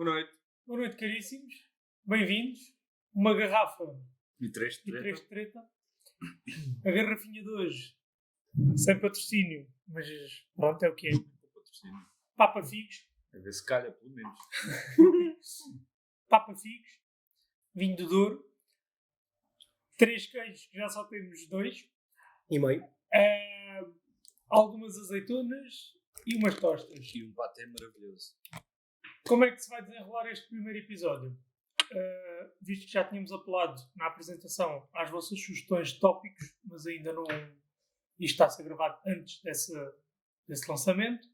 Boa noite. Boa noite, caríssimos. Bem-vindos. Uma garrafa E três de e treta. 3 de treta. A garrafinha de hoje, sem patrocínio, mas pronto, é o que é. Patrocínio. Papa Figos. A ver se calha, pelo menos. Papa Figos. Vinho do Douro. 3 queijos, que já só temos 2. E meio. Algumas azeitonas e umas tostas. E um paté maravilhoso. Como é que se vai desenrolar este primeiro episódio? Visto que já tínhamos apelado na apresentação às vossas sugestões de tópicos, mas ainda não... Isto está a ser gravado antes desse lançamento.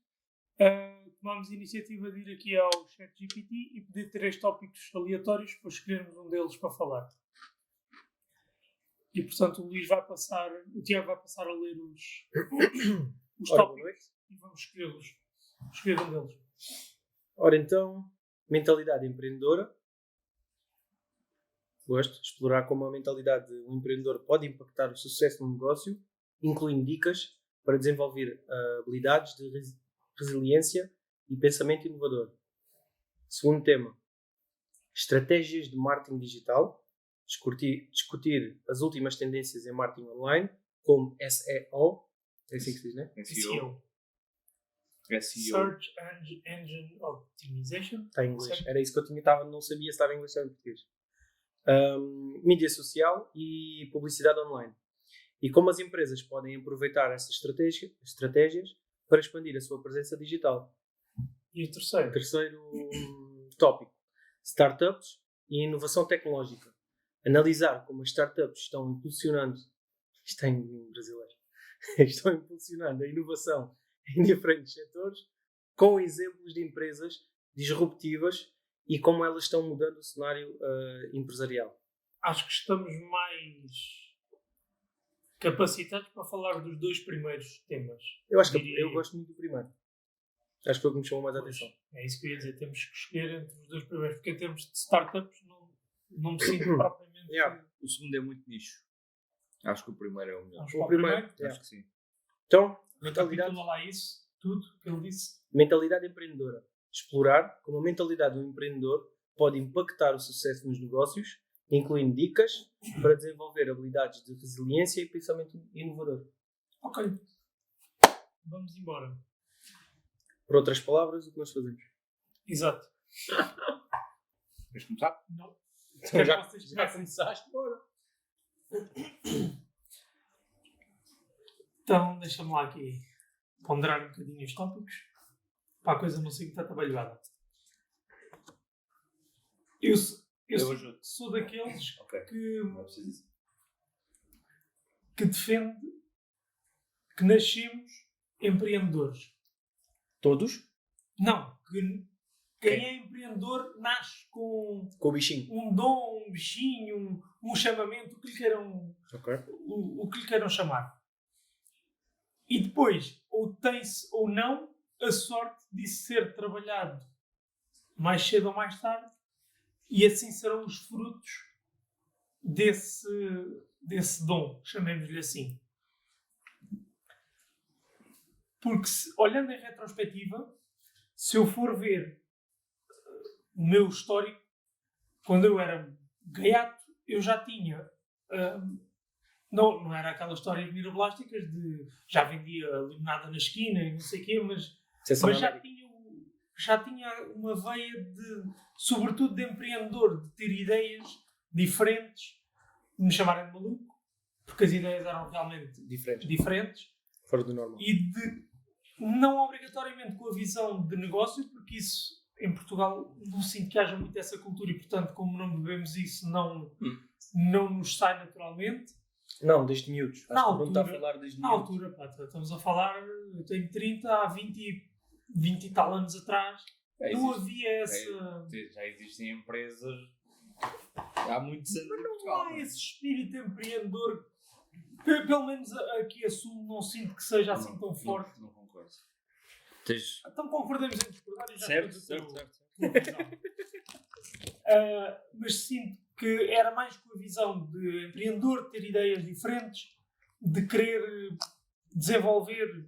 Tomámos a iniciativa de ir aqui ao ChatGPT e pedir 3 tópicos aleatórios para escolhermos um deles para falar. E, portanto, o Tiago vai passar a ler os tópicos e vamos escolher um deles. Ora então, mentalidade empreendedora. Gosto de explorar como a mentalidade de um empreendedor pode impactar o sucesso no negócio, incluindo dicas para desenvolver habilidades de resiliência e pensamento inovador. Segundo tema, estratégias de marketing digital. Discutir as últimas tendências em marketing online, como SEO. É assim que se diz, né? SEO. Search Engine Optimization. Está em inglês. Certo. Era isso que eu não sabia se estava em inglês ou em português. Mídia social e publicidade online. E como as empresas podem aproveitar essas estratégias para expandir a sua presença digital. E o terceiro? Terceiro tópico. Startups e inovação tecnológica. Analisar como as startups estão impulsionando... Isto é em brasileiro. Estão impulsionando a inovação em diferentes setores, com exemplos de empresas disruptivas e como elas estão mudando o cenário empresarial. Acho que estamos mais capacitados para falar dos 2 primeiros temas. Eu acho que eu gosto muito do primeiro. Acho que foi o que me chamou mais a atenção. É isso que eu ia dizer. Temos que escolher entre os 2 primeiros, porque em termos de startups não me sinto propriamente... O segundo é muito nicho. Acho que o primeiro é o melhor. Vamos para o primeiro? Acho que sim. Então, mentalidade... Capitula lá isso, tudo que ele disse. Mentalidade empreendedora. Explorar como a mentalidade do empreendedor pode impactar o sucesso nos negócios, incluindo dicas para desenvolver habilidades de resiliência e pensamento inovador. Ok. Vamos embora. Por outras palavras, o que nós fazemos? Exato. Queres começar? Não. Então, já vocês começaste? Bora. Então, deixa-me lá aqui ponderar um bocadinho os tópicos para a coisa não ser muito atabalhoada. Eu sou daqueles Ok. Não é preciso isso. que defende que nascemos empreendedores. Todos? Não, que quem é empreendedor nasce com Com o bichinho. um dom, um bichinho, um chamamento, o que lhe queiram chamar. E depois, ou tem-se ou não a sorte de ser trabalhado mais cedo ou mais tarde, e assim serão os frutos desse dom, chamemos-lhe assim. Porque, olhando em retrospectiva, se eu for ver o meu histórico, quando eu era gaiato, eu já tinha... Não era aquela história mirabolásticas de já vendia limonada na esquina e não sei o quê, mas já tinha uma veia sobretudo de empreendedor, de ter ideias diferentes, de me chamarem de maluco, porque as ideias eram realmente diferentes. Fora do normal. E não obrigatoriamente com a visão de negócio, porque isso em Portugal não sinto que haja muito essa cultura e, portanto, como não bebemos isso, não nos sai naturalmente. Não, desde miúdos. Na Acho que não está a falar desde Na miúdos. altura, pá, estamos a falar, eu tenho 30, há 20 e tal anos atrás, não havia essa... Já existem empresas há muitos anos Mas em não Portugal. há esse espírito empreendedor, pelo menos aqui a Sul, não sinto que seja assim tão forte. Não concordo. Então concordamos em discordar e já Certo. mas sinto que era mais com a visão de empreendedor, de ter ideias diferentes, de querer desenvolver,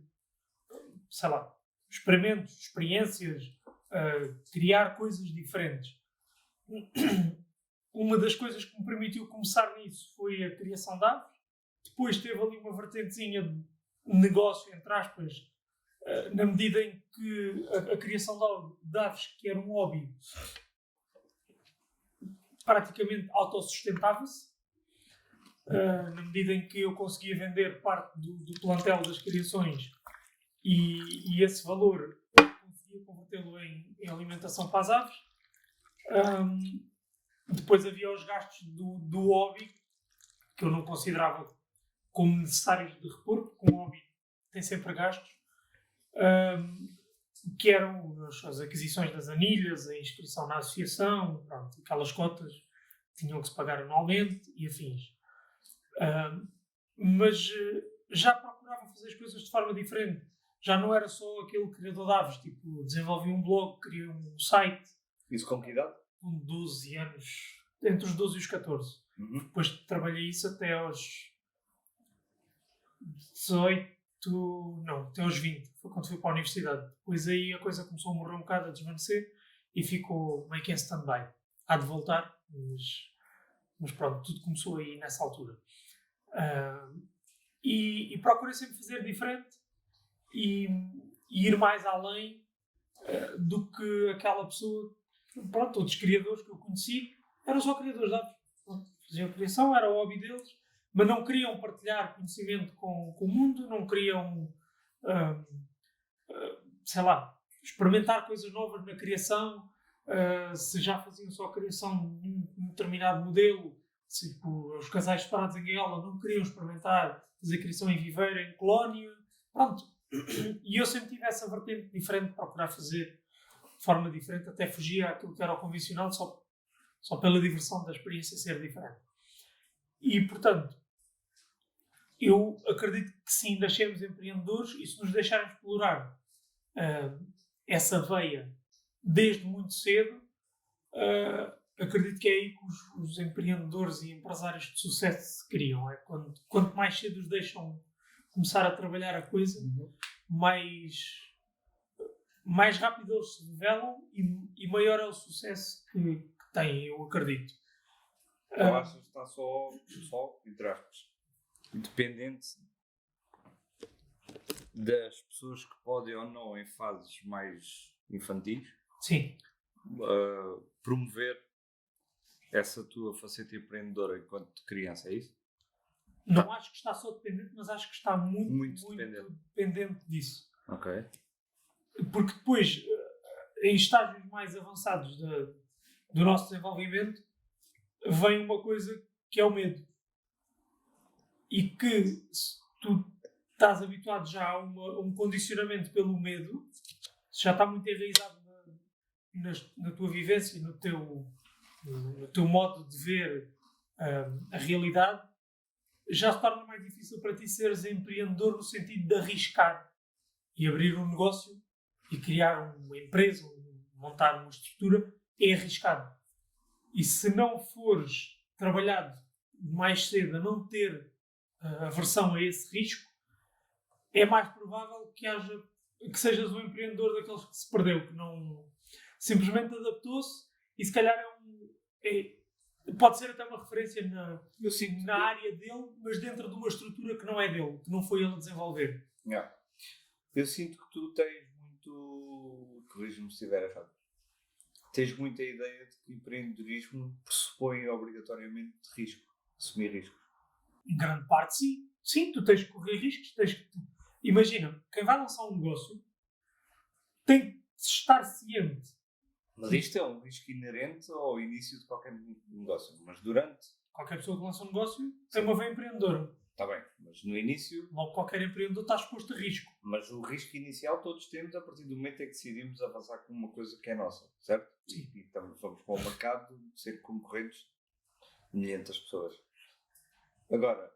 sei lá, experimentos, experiências, criar coisas diferentes. Uma das coisas que me permitiu começar nisso foi a criação de aves. Depois teve ali uma vertentezinha de negócio, entre aspas, na medida em que a criação de aves, que era um hobby, praticamente autossustentava-se, na medida em que eu conseguia vender parte do plantel das criações e esse valor eu conseguia convertê-lo em alimentação para as aves. Depois havia os gastos do hobby, que eu não considerava como necessários de repor, porque um hobby tem sempre gastos, que eram as aquisições das anilhas, a inscrição na associação, pronto, aquelas cotas tinham que se pagar anualmente e afins. Mas já procurava fazer as coisas de forma diferente. Já não era só aquele criador de aves, tipo, desenvolvi um blog, criei um site. Isso com que idade? Com 12 anos, entre os 12 e os 14. Depois trabalhei isso até aos 18, não, até aos 20. Foi quando fui para a universidade. Depois aí a coisa começou a morrer um bocado, a desvanecer e ficou meio que em stand-by. Há de voltar, mas pronto, tudo começou aí nessa altura. E procurei sempre fazer diferente e ir mais além do que aquela pessoa. Pronto, outros criadores que eu conheci eram só criadores de aves. Faziam a criação, era o hobby deles, mas não queriam partilhar conhecimento com o mundo, não queriam, sei lá, experimentar coisas novas na criação. Se já faziam só a criação de um determinado modelo, tipo, os casais separados em gaiola não queriam experimentar fazer criação em viveira, em colónia. Pronto. E eu sempre tive essa vertente diferente, procurar fazer de forma diferente, até fugia àquilo que era o convencional, só pela diversão da experiência ser diferente. E, portanto, eu acredito que sim, nascemos empreendedores e se nos deixarmos explorar essa veia desde muito cedo, acredito que é aí que os empreendedores e empresários de sucesso se criam. Quanto mais cedo os deixam começar a trabalhar a coisa, mais rápido eles se revelam e maior é o sucesso que têm, eu acredito. Eu acho que está só, entre aspas, dependente das pessoas que podem ou não, em fases mais infantis, sim, promover essa tua faceta empreendedora enquanto criança, é isso? Não acho que está só dependente, mas acho que está muito dependente disso. Ok. Porque depois, em estágios mais avançados do nosso desenvolvimento, vem uma coisa que é o medo. E que se tu estás habituado já a um condicionamento pelo medo, se já está muito enraizado na tua vivência, no teu modo de ver a realidade, já se torna mais difícil para ti seres empreendedor no sentido de arriscar e abrir um negócio e criar uma empresa, montar uma estrutura, é arriscado. E se não fores trabalhado mais cedo a não ter aversão a esse risco, é mais provável que sejas um empreendedor daqueles que se perdeu, que não simplesmente adaptou-se e se calhar pode ser até uma referência na área dele, mas dentro de uma estrutura que não é dele, que não foi ele a desenvolver. Yeah. Eu sinto que tu tens muito, corrige-me se estiver errado, tens muita ideia de que empreendedorismo pressupõe obrigatoriamente risco, assumir riscos. Em grande parte, sim. Sim, tu tens que correr riscos. Imagina, quem vai lançar um negócio tem que estar ciente. Mas isto é um risco inerente ao início de qualquer negócio. Mas durante... Qualquer pessoa que lança um negócio tem uma veia empreendedora. Está bem, mas no início... Logo, qualquer empreendedor está exposto a risco. Mas o risco inicial todos temos a partir do momento em que decidimos avançar com uma coisa que é nossa, certo? Sim. E vamos para o mercado ser concorrentes de milhares de pessoas. Agora,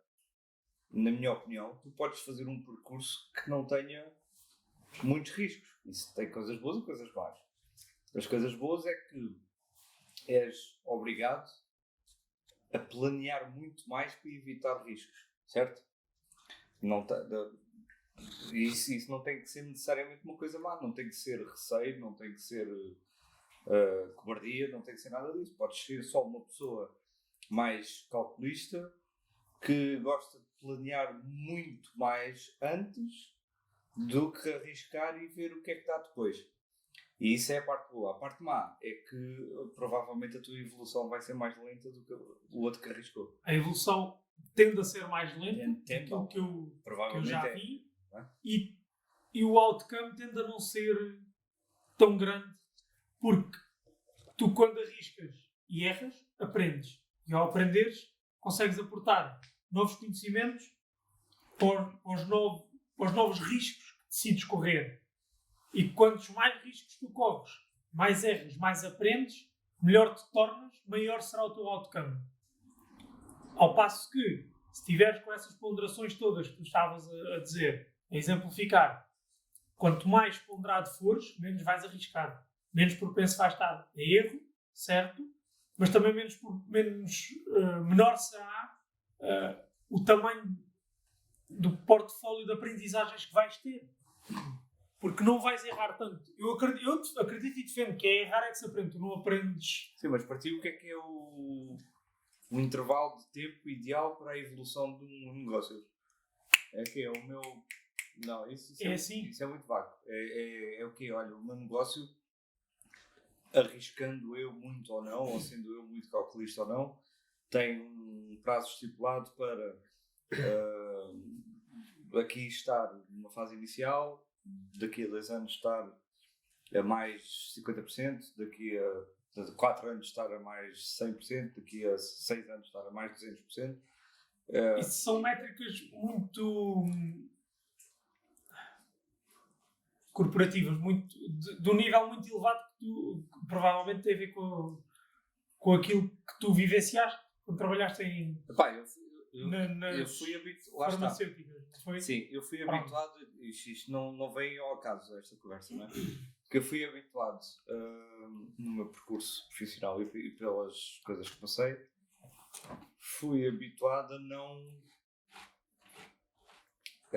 na minha opinião, tu podes fazer um percurso que não tenha muitos riscos. Isso tem coisas boas e coisas más. As coisas boas é que és obrigado a planear muito mais para evitar riscos, certo? Isso não tem que ser necessariamente uma coisa má, não tem que ser receio, não tem que ser cobardia, não tem que ser nada disso. Podes ser só uma pessoa mais calculista que gosta de planear muito mais antes do que arriscar e ver o que é que dá depois. E isso é a parte boa. A parte má é que provavelmente a tua evolução vai ser mais lenta do que o outro que arriscou. A evolução tende a ser mais lenta, Tende, aquilo que eu provavelmente já é. vi, Não é? e o outcome tende a não ser tão grande, porque tu, quando arriscas e erras, aprendes. E ao aprenderes, consegues aportar novos conhecimentos para os novos riscos que decides correr. E quantos mais riscos tu corres, mais erras, mais aprendes, melhor te tornas, maior será o teu outcome. Ao passo que, se estiveres com essas ponderações todas que tu estavas a dizer, a exemplificar, quanto mais ponderado fores, menos vais arriscar. Menos propenso vais estar a erro, certo? Mas também menor será o tamanho do portfólio de aprendizagens que vais ter. Porque não vais errar tanto. Eu acredito e defendo que é errar é que se aprende. Tu não aprendes. Sim, mas para ti o que é o intervalo de tempo ideal para a evolução de um negócio? É que é o meu... Não, isso É assim. Isso é muito vago. É o quê? Olha, o meu negócio, arriscando eu muito ou não, ou sendo eu muito calculista ou não, tem um prazo estipulado para aqui estar numa fase inicial, daqui a 2 anos estar a mais 50%, daqui a 4 anos estar a mais 100%, daqui a 6 anos estar a mais 200%. Isso são métricas muito corporativas, de um nível muito elevado que provavelmente tem a ver com aquilo que tu vivenciaste quando trabalhaste em Eu fui habituado. farmacêuticas, não foi? Sim, eu fui habituado. Isto não vem ao caso, esta conversa, não é? Porque eu fui habituado no meu percurso profissional e pelas coisas que passei, fui habituado a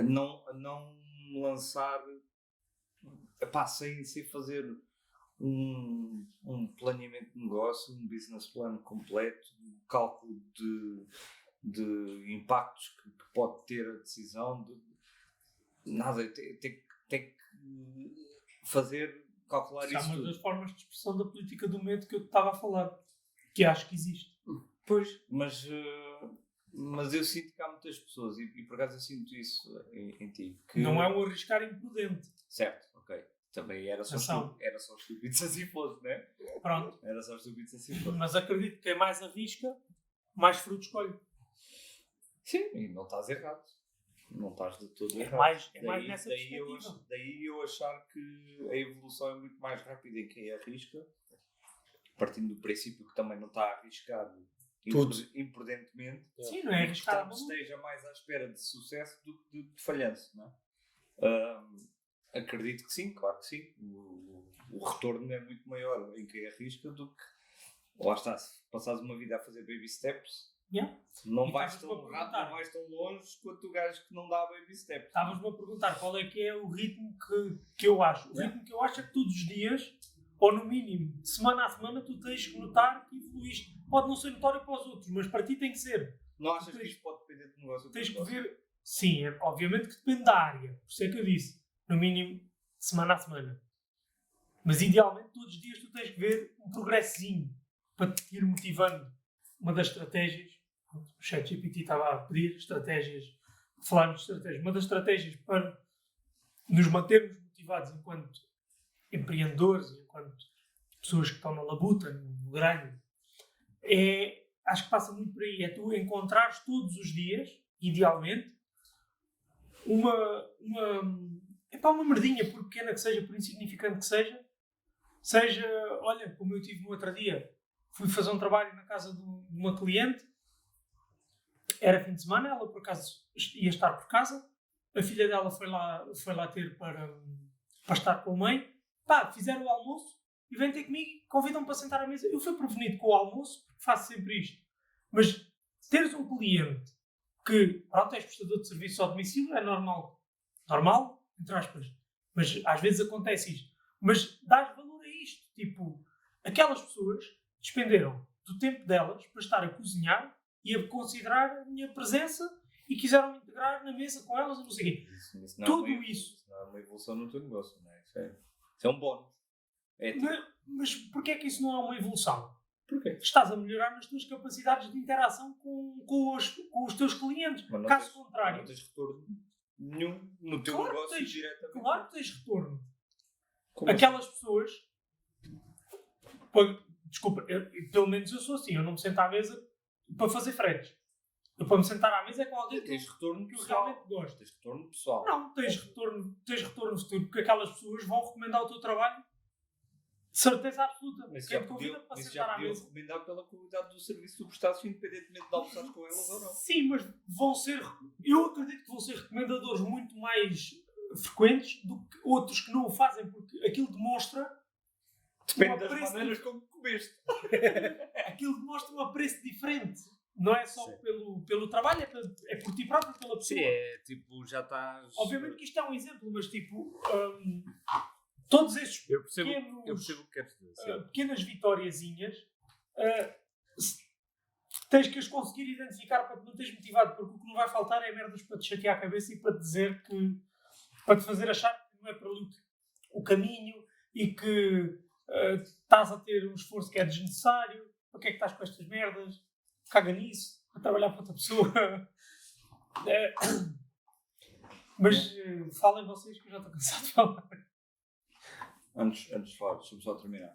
não lançar, sem fazer um planeamento de negócio, um business plan completo, um cálculo de impactos que pode ter a decisão, nada, tem que calcular isso Uma tudo. das formas de expressão da política do medo que eu estava a falar, que acho que existe. Pois, mas eu sinto que há muitas pessoas, e por acaso eu sinto isso em ti. Que... Não é um arriscar imprudente. Certo, ok. Também era só estúpido se assim fosse, não é? Pronto. Era só estúpido se assim fosse. Mas acredito que quem mais arrisca, mais fruto escolhe. Sim, e não estás errado. Não estás de todo errado. Mais nessa perspectiva. Daí eu achar que a evolução é muito mais rápida em quem arrisca, partindo do princípio que também não está a arriscar imprudentemente. Sim, não é arriscar. Portanto, esteja mais à espera de sucesso do que de falhanço, não é? Acredito que sim, claro que sim. O retorno é muito maior em quem arrisca do que... Lá está, se passares uma vida a fazer baby steps, não vais tão rápido, não vais tão longe quanto o gajo que não dá baby steps. Estavas-me a perguntar qual é que é o ritmo que eu acho. O ritmo que eu acho é que todos os dias, ou no mínimo, semana a semana, tu tens que notar que evoluíste. Pode não ser notório para os outros, mas para ti tem que ser. Não achas que isto pode depender do negócio? Tens que ver... Sim, obviamente que depende da área. Por isso é que eu disse. No mínimo, semana a semana. Mas idealmente, todos os dias tu tens que ver um progressinho para te ir motivando. Uma das estratégias, o ChatGPT estava a pedir estratégias, falarmos de estratégias. Uma das estratégias para nos mantermos motivados enquanto empreendedores, enquanto pessoas que estão na labuta, no grande, acho que passa muito por aí. É tu encontrares todos os dias, idealmente, uma merdinha, por pequena que seja, por insignificante que seja, olha, como eu tive no outro dia, fui fazer um trabalho na casa de uma cliente, era fim de semana, ela por acaso ia estar por casa, a filha dela foi lá ter para estar com a mãe, fizeram o almoço e vêm ter comigo, convidam-me para sentar à mesa. Eu fui prevenido com o almoço, porque faço sempre isto, mas teres um cliente que, pronto, és prestador de serviço ao domicílio, é normal normal, entre aspas. Mas às vezes acontece isto. Mas dás valor a isto. Tipo, aquelas pessoas despenderam do tempo delas para estar a cozinhar e a considerar a minha presença e quiseram me integrar na mesa com elas e não sei o quê. Isso não é Tudo uma isso. Não é uma evolução no teu negócio, não é? Isso é um bónus. É tipo, Mas porquê é que isso não é uma evolução? porquê? Estás a melhorar nas tuas capacidades de interação com os teus clientes. Mas Caso não contrário, tens retorno nenhum no teu Claro que negócio tens- diretamente. claro que tens retorno. Como Aquelas pessoas. Desculpa, pelo menos eu sou assim. Eu não me sento à mesa para fazer fretes. Eu para me sentar à mesa é com alguém assim? que Tens retorno eu pessoal. realmente gosto. Tens retorno pessoal. Não, tens retorno futuro, porque aquelas pessoas vão recomendar o teu trabalho de certeza absoluta. Mas Quem te convida para já sentar à podiam mesa. recomendar pela qualidade do serviço que tu prestaste, independentemente de almoçares com elas ou não. Sim, mas vão ser. Eu acredito que vão ser recomendadores muito mais frequentes do que outros que não o fazem, porque aquilo demonstra. Depende um das apreço maneiras como comeste. Aquilo demonstra um apreço diferente. Não é só pelo trabalho, é por ti próprio, pela pessoa. Sim, é tipo, já estás. Obviamente que isto é um exemplo, mas tipo, todos estes Eu percebo o que queres dizer. Sim. pequenas vitóriazinhas tens que as conseguir identificar para te manteres motivado, porque o que não vai faltar é merdas para te chatear a cabeça e para te dizer que, para te fazer achar que não é para ali o caminho e que estás a ter um esforço que é desnecessário. Para que é que estás com estas merdas? Caga nisso, a trabalhar para outra pessoa. Mas falem vocês que eu já estou cansado de falar. Antes de falar, deixa-me só terminar.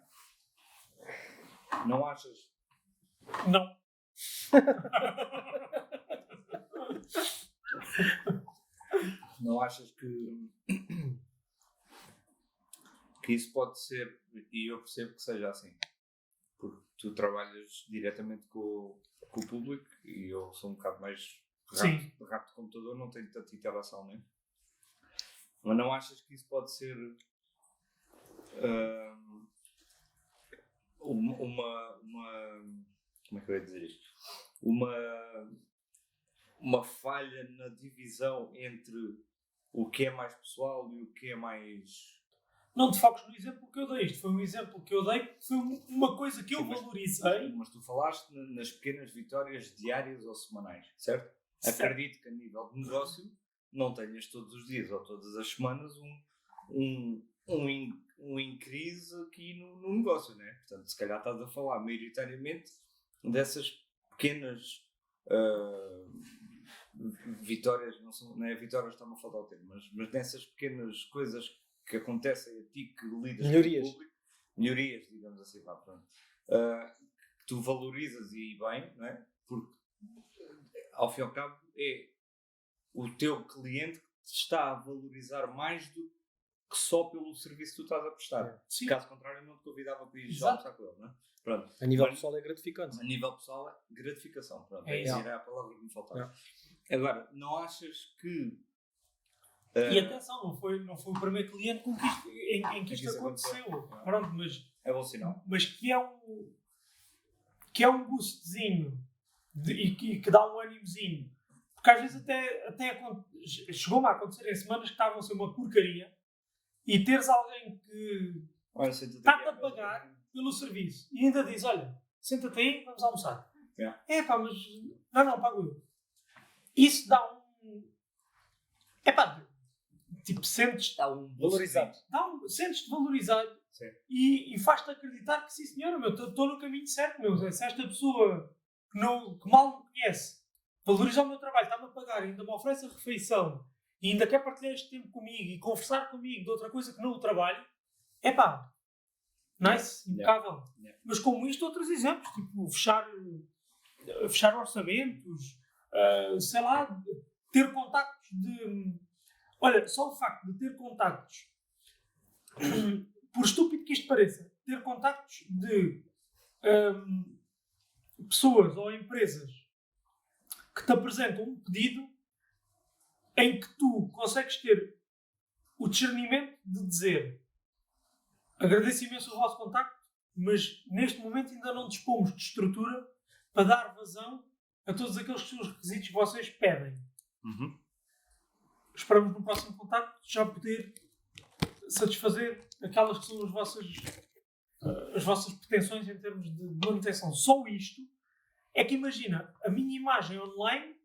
Não achas? Não. Não achas que isso pode ser, e eu percebo que seja assim, porque tu trabalhas diretamente com o público e eu sou um bocado mais rato de computador, não tenho tanta interação, né? Mas não achas que isso pode ser uma como é que eu ia dizer isto? Uma falha na divisão entre o que é mais pessoal e o que é mais... Não te foques no exemplo que eu dei. Isto foi um exemplo que eu dei, foi uma coisa que eu valorizei. Mas tu falaste nas pequenas vitórias diárias ou semanais, certo? Acredito que a nível de negócio não tenhas todos os dias ou todas as semanas um increase aqui no negócio, né? Portanto, se calhar estás a falar maioritariamente dessas pequenas vitórias, não é vitórias, está-me a faltar o termo, mas nessas pequenas coisas que acontecem a ti que lidas com o público, melhorias, digamos assim, pá, pronto, que tu valorizas e bem, não é? Porque ao fim e ao cabo é o teu cliente que te está a valorizar mais do que só pelo serviço que tu estás a prestar. Sim. Caso contrário, não te convidava para ir já almoçar com ele, não é? Pronto. A nível pessoal é gratificante. A nível pessoal é gratificação. Pronto, É essa isso. era a palavra que me faltava. Agora, não achas que... E atenção, não foi o primeiro cliente com em que isto aconteceu. Pronto, é bom sinal. Mas que é um boostzinho e que dá um ânimozinho. Porque às vezes até chegou-me a acontecer em semanas que estavam a ser uma porcaria e teres alguém que está-te a pagar pelo serviço e ainda diz, olha, senta-te aí, vamos almoçar. Pá, mas não, pago eu. Isso dá tipo, sentes-te valorizado. Sentes-te valorizado. Sim. E faz-te acreditar que sim, senhora, estou no caminho certo, meu. Se esta pessoa que mal me conhece valoriza o meu trabalho, está-me a pagar, ainda me oferece a refeição e ainda quer partilhar este tempo comigo e conversar comigo de outra coisa que não o trabalho, nice, impecável. Yeah. Mas como isto, outros exemplos, tipo fechar orçamentos, sei lá, ter contactos de... Olha, só o facto de ter contactos, por estúpido que isto pareça, ter contactos de pessoas ou empresas que te apresentam um pedido em que tu consegues ter o discernimento de dizer agradeço imenso o vosso contacto, mas neste momento ainda não dispomos de estrutura para dar vazão a todos aqueles seus requisitos que vocês pedem. Uhum. esperamos no próximo contacto já poder satisfazer aquelas que são as vossas pretensões em termos de manutenção. Só isto é que imagina, a minha imagem online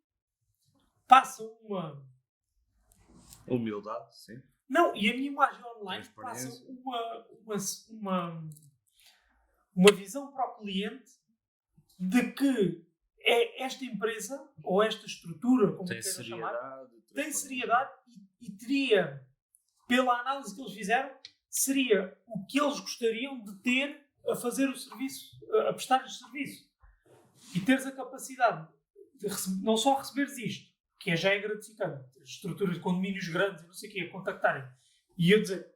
passa uma... Humildade, sim. Não, e a minha imagem online passa Transparência. uma visão para o cliente de que esta empresa, ou esta estrutura, como Tem queiram chamar, seriedade. tem transparência. seriedade e teria, pela análise que eles fizeram, seria o que eles gostariam de ter a fazer o serviço, a prestar-lhes serviço. E teres a capacidade de não só receberes isto, que já é gratificante, as estruturas de condomínios grandes e não sei o quê, a contactarem, e eu dizer,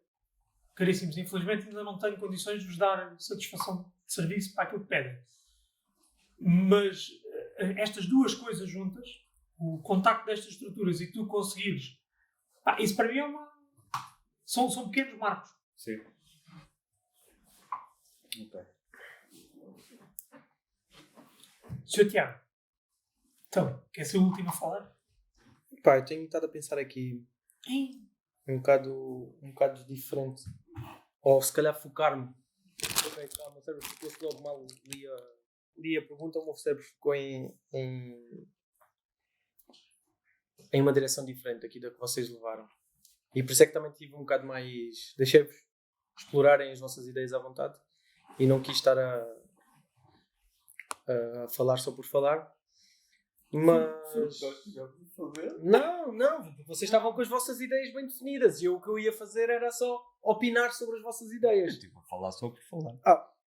caríssimos, infelizmente ainda não tenho condições de vos dar satisfação de serviço para aquilo que pedem. Mas estas duas coisas juntas, o contacto destas estruturas e tu conseguires, isso para mim são pequenos marcos. Sim. Ok. Sr. Tiago, então, quer ser o último a falar? Pá, eu tenho estado a pensar aqui Hein? um bocado diferente. Ou se calhar focar-me. Ok, calma, o meu cérebro ficou logo mal. Li a pergunta, o meu cérebro ficou em uma direção diferente aqui da que vocês levaram. E por isso é que também tive um bocado mais... Deixei-vos explorarem as vossas ideias à vontade. E não quis estar a falar só por falar. Mas... Não, porque vocês estavam com as vossas ideias bem definidas e o que eu ia fazer era só opinar sobre as vossas ideias. Estive a falar só por falar.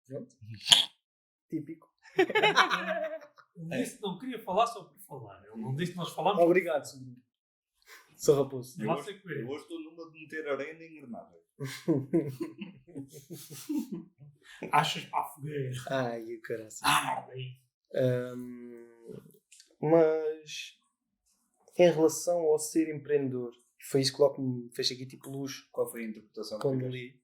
Pronto. Típico. Ele disse que não queria falar só por falar. Ele não disse que nós falámos. Obrigado, sobrinho. Sou raposo. Eu Nossa, hoje coelho. estou numa de meter areia na engrenagem. Achas para a fogueira. Ai, o caralho. Bem. Mas em relação ao ser empreendedor, foi isso que logo me fez aqui tipo luz Qual foi a interpretação que quando tiveste? li.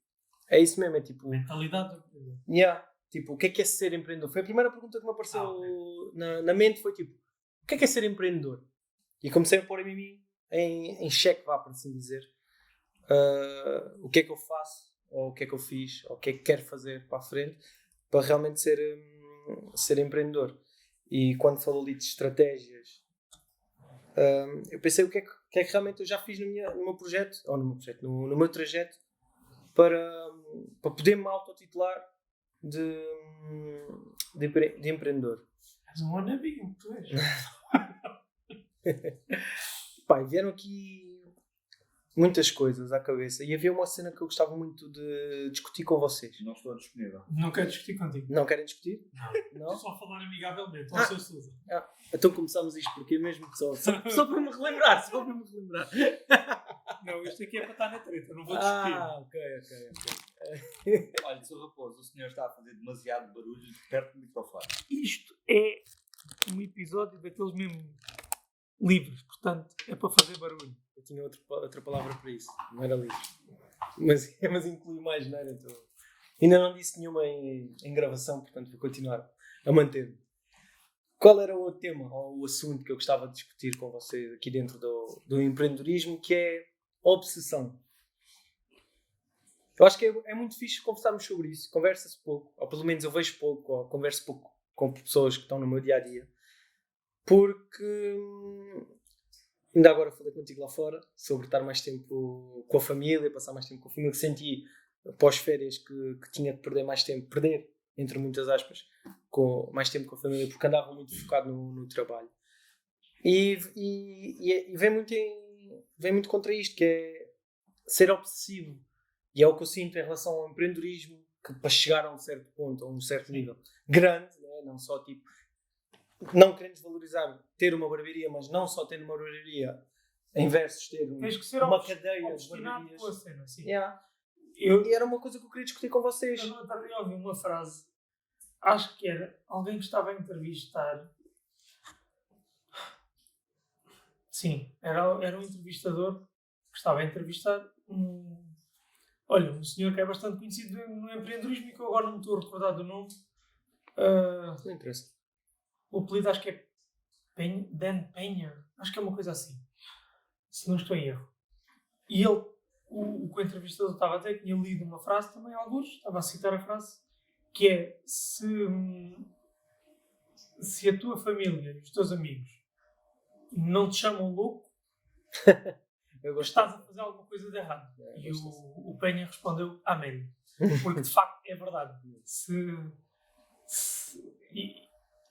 É isso mesmo, é tipo, Mentalidade do empreendedor. tipo, o que é ser empreendedor? Foi a primeira pergunta que me apareceu Ok. na mente, foi tipo, o que é ser empreendedor? E comecei a pôr a mim em xeque, vá, por assim dizer, o que é que eu faço, ou o que é que eu fiz, ou o que é que quero fazer para a frente, para realmente ser empreendedor. E quando falou ali de estratégias, eu pensei o que é que realmente eu já fiz no meu projeto, ou no meu trajeto, para poder me autotitular de empreendedor. És um wannabe, o que tu és. Pá, vieram aqui muitas coisas à cabeça e havia uma cena que eu gostava muito de discutir com vocês. Não estou disponível. Não quero discutir contigo. Não querem discutir? Não. Não? Só falar amigavelmente. Ao seu Sousa. Então começámos isto porque mesmo só para me relembrar, Não, isto aqui é para estar na treta. Não vou discutir. Ok. Olha, Sr. Raposo, o senhor está a fazer demasiado barulho perto do microfone. Isto é um episódio daqueles mesmo livres. Portanto, é para fazer barulho. Eu tinha outra palavra para isso, não era livre. Mas inclui mais, não era? Então, ainda não disse nenhuma em gravação, portanto vou continuar a manter-me. Qual era o tema ou o assunto que eu gostava de discutir com vocês aqui dentro do empreendedorismo, que é obsessão? Eu acho que é muito fixe conversarmos sobre isso. Conversa-se pouco, ou pelo menos eu vejo pouco, ou converso pouco com pessoas que estão no meu dia-a-dia. Porque ainda agora falei contigo lá fora sobre estar mais tempo com a família, passar mais tempo com a família, que senti após férias que tinha que perder mais tempo, entre muitas aspas, com mais tempo com a família, porque andava muito focado no trabalho. E vem muito contra isto, que é ser obsessivo. E é o que eu sinto em relação ao empreendedorismo, que para chegar a um certo ponto, a um certo nível grande, né? Não só tipo, não querendo desvalorizar ter uma barbearia, mas não só ter uma barbearia, em versus ter Tens que ser uma cadeia de obstinado barbearias. com a cena, sim. E era uma coisa que eu queria discutir com vocês. Eu não outro dia ouvi uma frase, acho que era alguém que estava a entrevistar. Sim, era um entrevistador que estava a entrevistar um senhor que é bastante conhecido no empreendedorismo e que eu agora não me estou a recordar do nome. Não interessa. O apelido acho que é Dan Penha, acho que é uma coisa assim, se não estou em erro. E ele, o que o entrevistador estava a dizer, tinha lido uma frase também, alguns, estava a citar a frase, que é: se a tua família e os teus amigos não te chamam louco, estás a fazer alguma coisa de errado. E o Penha respondeu: amém. Porque de facto é verdade.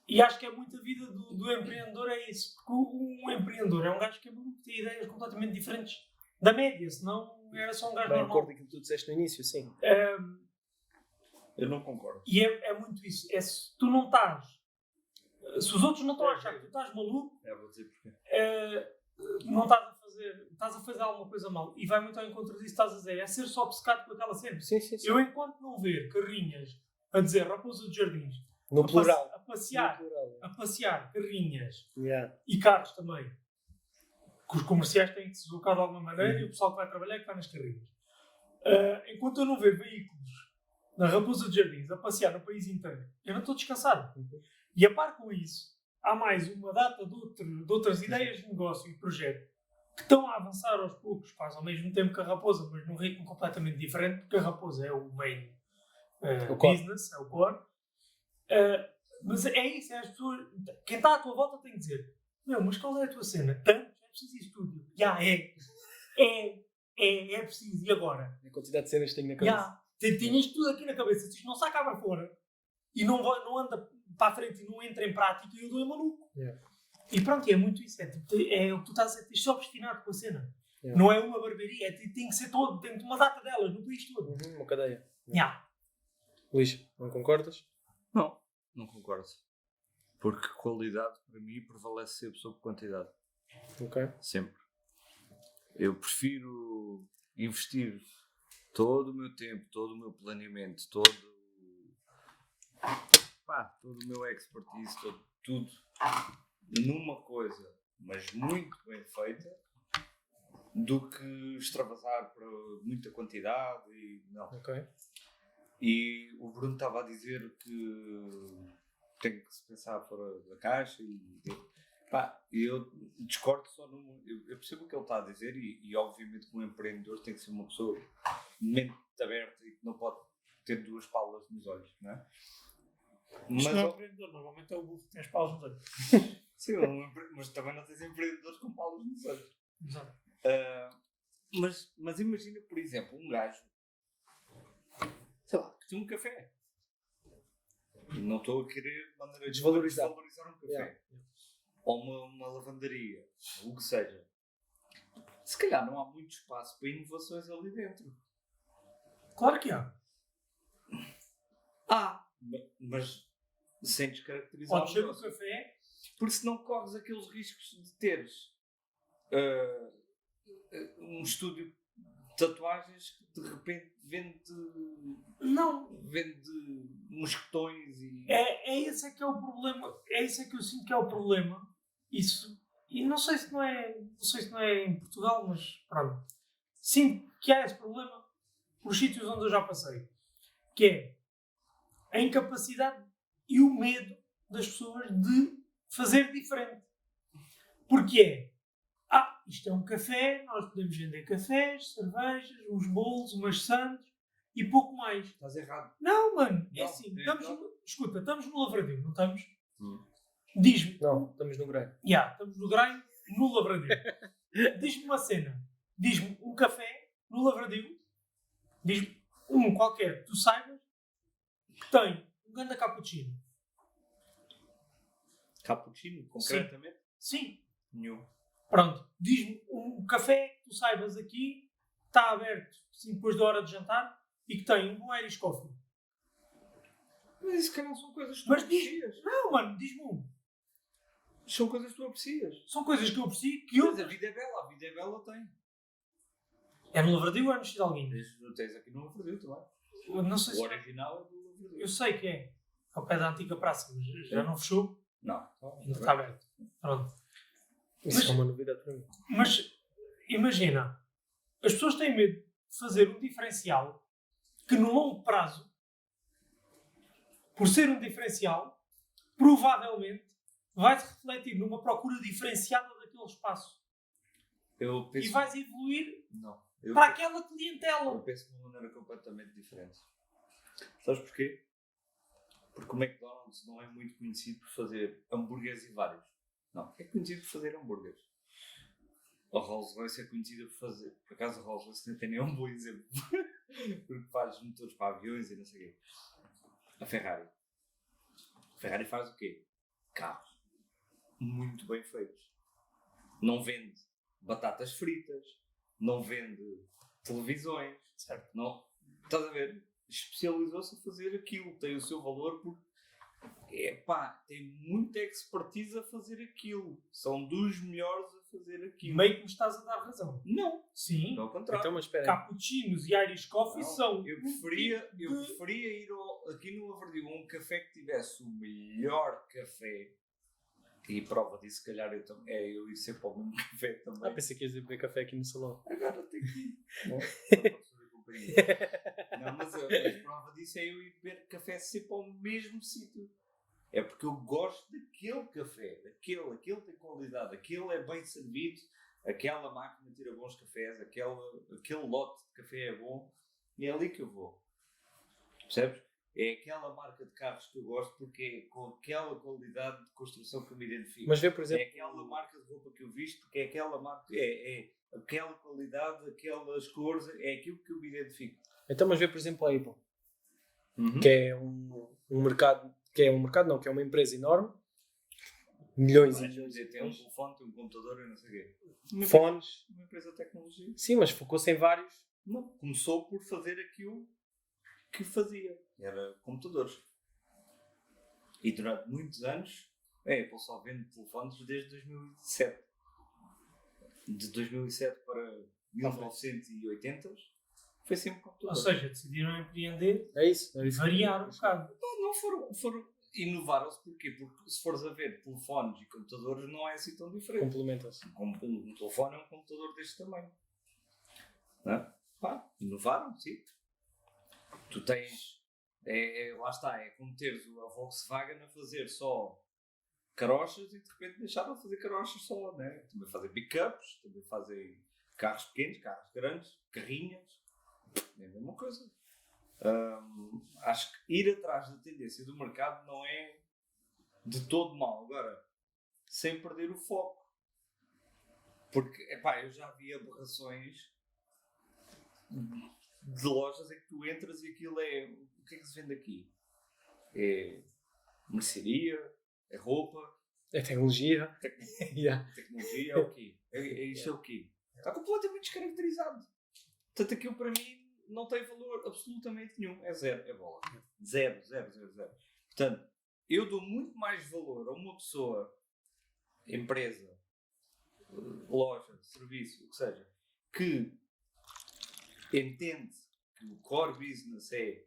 E acho que é muito a vida do empreendedor, é isso. Porque um empreendedor é um gajo que tem ideias completamente diferentes da média, senão era só um gajo Bem, normal. acordo com aquilo que tu disseste no início, sim. Eu não concordo. E é muito isso. É se tu não estás. Se os outros não estão a achar que tu estás maluco, Vou dizer porquê. não estás a fazer alguma coisa mal. E vai muito ao encontro disso que estás a dizer. É ser só obcecado com aquela cena. Sim. Eu, enquanto não ver carrinhas a dizer Raposa dos Jardins, No plural. a passear, No plural. a passear carrinhas Yeah. e carros também, que os comerciais têm que se deslocar de alguma maneira e o pessoal que vai trabalhar é que vai nas carrinhas. Enquanto eu não ver veículos na Raposa dos Jardins a passear no país inteiro, eu não estou descansado. E a par com isso, há mais uma data de outras ideias de negócio e projeto que estão a avançar aos poucos, quase ao mesmo tempo que a Raposa, mas num ritmo completamente diferente, porque a Raposa é o main business, é o core. Mas é isso, é as pessoas. Quem está à tua volta tem que dizer: meu, mas qual é a tua cena? Tanto? É preciso estúdio. É preciso. E agora? A quantidade de cenas que tenho na cabeça. Tem isto tudo aqui na cabeça. Se isto não sai cá para fora e não anda para a frente e não entra em prática, eu dou maluco. Yeah. E pronto, é muito isso. É o que tu estás a dizer. Tens só obstinado com a cena. Yeah. Não é uma barbearia. Tem que ser todo. Tem uma data delas no país todo. Uma cadeia. Luís, não concordas? Não concordo. Porque qualidade, para mim, prevalece sempre sobre quantidade. Ok. Sempre. Eu prefiro investir todo o meu tempo, todo o meu planeamento, todo o meu expertise, tudo numa coisa, mas muito bem feita, do que extravasar para muita quantidade e não. Ok. E o Bruno estava a dizer que tem que se pensar fora da caixa e eu discordo só eu percebo o que ele está a dizer e obviamente que um empreendedor tem que ser uma pessoa de mente aberta e que não pode ter duas palas nos olhos, não é? Mas não é empreendedor, normalmente é o burro que tem as palas nos olhos. Sim, mas também não tens empreendedores com palas nos olhos. Exato. Mas imagina, por exemplo, um gajo, sei lá, que tem um café. Não estou a querer de maneira desvalorizar um café. Yeah. Ou uma lavandaria, ou o que seja. Se calhar não há muito espaço para inovações ali dentro. Claro que há. Mas sem descaracterizar Podes ter um café. Porque senão corres aqueles riscos de teres um estúdio de tatuagens que de repente vende mosquetões e... É esse é que é o problema. É esse é que eu sinto que é o problema. Isso. E não sei se não é em Portugal, mas pronto. Sinto que há esse problema nos sítios onde eu já passei. Que é a incapacidade e o medo das pessoas de fazer diferente. Porque isto é um café, nós podemos vender cafés, cervejas, uns bolos, umas sandes e pouco mais. Estás errado. Não, mano, é assim. Estamos no Lavradio, não estamos? Diz-me. Não, estamos no Grey. Estamos no Grey, no Lavradio. Diz-me uma cena. Diz-me um café no Lavradio. Diz-me um qualquer que tu saibas que tem um grande cappuccino. Cappuccino, concretamente? Sim. Nenhum. Pronto. Diz-me um café que tu saibas aqui, que está aberto assim, depois da hora de jantar e que tem um bom Irish Coffee. Mas isso, calhar, são coisas que tu Mas aprecias. Não, mano, diz-me um. São coisas que tu aprecias. São coisas que eu aprecio que eu... Mas a vida é bela tem. É no Lavradio ou é no Xidalguinho? Tens aqui no Lavradio também. Eu não sei O se original é do Lavradio. Eu sei que é. Ao pé da antiga praça, mas já não fechou. Não. Ainda está aberto. Pronto. Isso é uma novidade para mim. Mas, imagina, as pessoas têm medo de fazer um diferencial que no longo prazo, por ser um diferencial, provavelmente vai-se refletir numa procura diferenciada daquele espaço. Eu penso... E vais evoluir Não. para aquela Eu clientela. penso de uma maneira completamente diferente. Sabes porquê? Porque o McDonald's não é muito conhecido por fazer hambúrgueres e vários. Não, é conhecido por fazer hambúrgueres. A Rolls-Royce é conhecida por fazer... Por acaso a Rolls-Royce não tem nenhum bom exemplo. Porque faz motores para aviões e não sei o quê. A Ferrari. A Ferrari faz o quê? Carros. Muito bem feitos. Não vende batatas fritas. Não vende televisões. Certo. Não, estás a ver? Especializou-se a fazer aquilo. Tem o seu valor porque... tem muita expertise a fazer aquilo. São dos melhores a fazer aquilo. Meio que me estás a dar razão. Não. Sim. Ao contrário. Então, mas espera aí. Cappuccinos e Irish Coffee Não, são... Eu preferia ir aqui no Lavradio a um café que tivesse o melhor café. E prova disso, se calhar eu ir sempre ao mesmo café também. Pensei que ias ir beber café aqui no salão. Agora tenho que ir. Não, só para fazer companhia. Não, mas a prova disso é eu ir beber café sempre ao mesmo sítio. É porque eu gosto daquele café. Aquele tem qualidade. Aquele é bem servido. Aquela máquina tira bons cafés. Aquele lote de café é bom. E é ali que eu vou. Percebes? É aquela marca de carros que eu gosto porque é com aquela qualidade de construção que eu me identifico. Mas vê, por exemplo... É aquela marca de roupa que eu visto porque é aquela marca... É aquela qualidade, aquelas cores. É aquilo que eu me identifico. Então, mas vê, por exemplo, a Apple. Uhum. Que é um mercado... Que é um mercado, não. Que é uma empresa enorme. Milhões e milhões de Tem um telefone, tem um computador e não sei o quê. fones. Uma empresa de tecnologia. Sim, mas focou-se em vários. Não. Começou por fazer aquilo que fazia. Era computadores. E durante muitos anos, a Apple só vende telefones desde 2007. De 2007 para 1980 foi sempre Ou computadores. seja, decidiram empreender É isso. e variar um bocado. Não foram inovaram-se porquê? Porque se fores a ver telefones e computadores não é assim tão diferente. Complementam-se. Um telefone é um computador deste tamanho. Não é? Inovaram, sim. Tu tens... lá está, é como teres a Volkswagen a fazer só carochas e de repente deixaram de fazer carochas só, né? Também fazem pickups, também fazem carros pequenos, carros grandes, carrinhas. É a mesma coisa. Acho que ir atrás da tendência do mercado não é de todo mau. Agora, sem perder o foco. Porque, eu já vi aberrações de lojas em que tu entras e aquilo é... O que é que se vende aqui? É mercearia? É roupa? É tecnologia. Yeah. Tecnologia é o quê? Isto é o quê? Está completamente descaracterizado. Portanto, aquilo para mim não tem valor absolutamente nenhum. É zero. É bola. Zero. Portanto, eu dou muito mais valor a uma pessoa, empresa, loja, serviço, o que seja, que entende que o core business é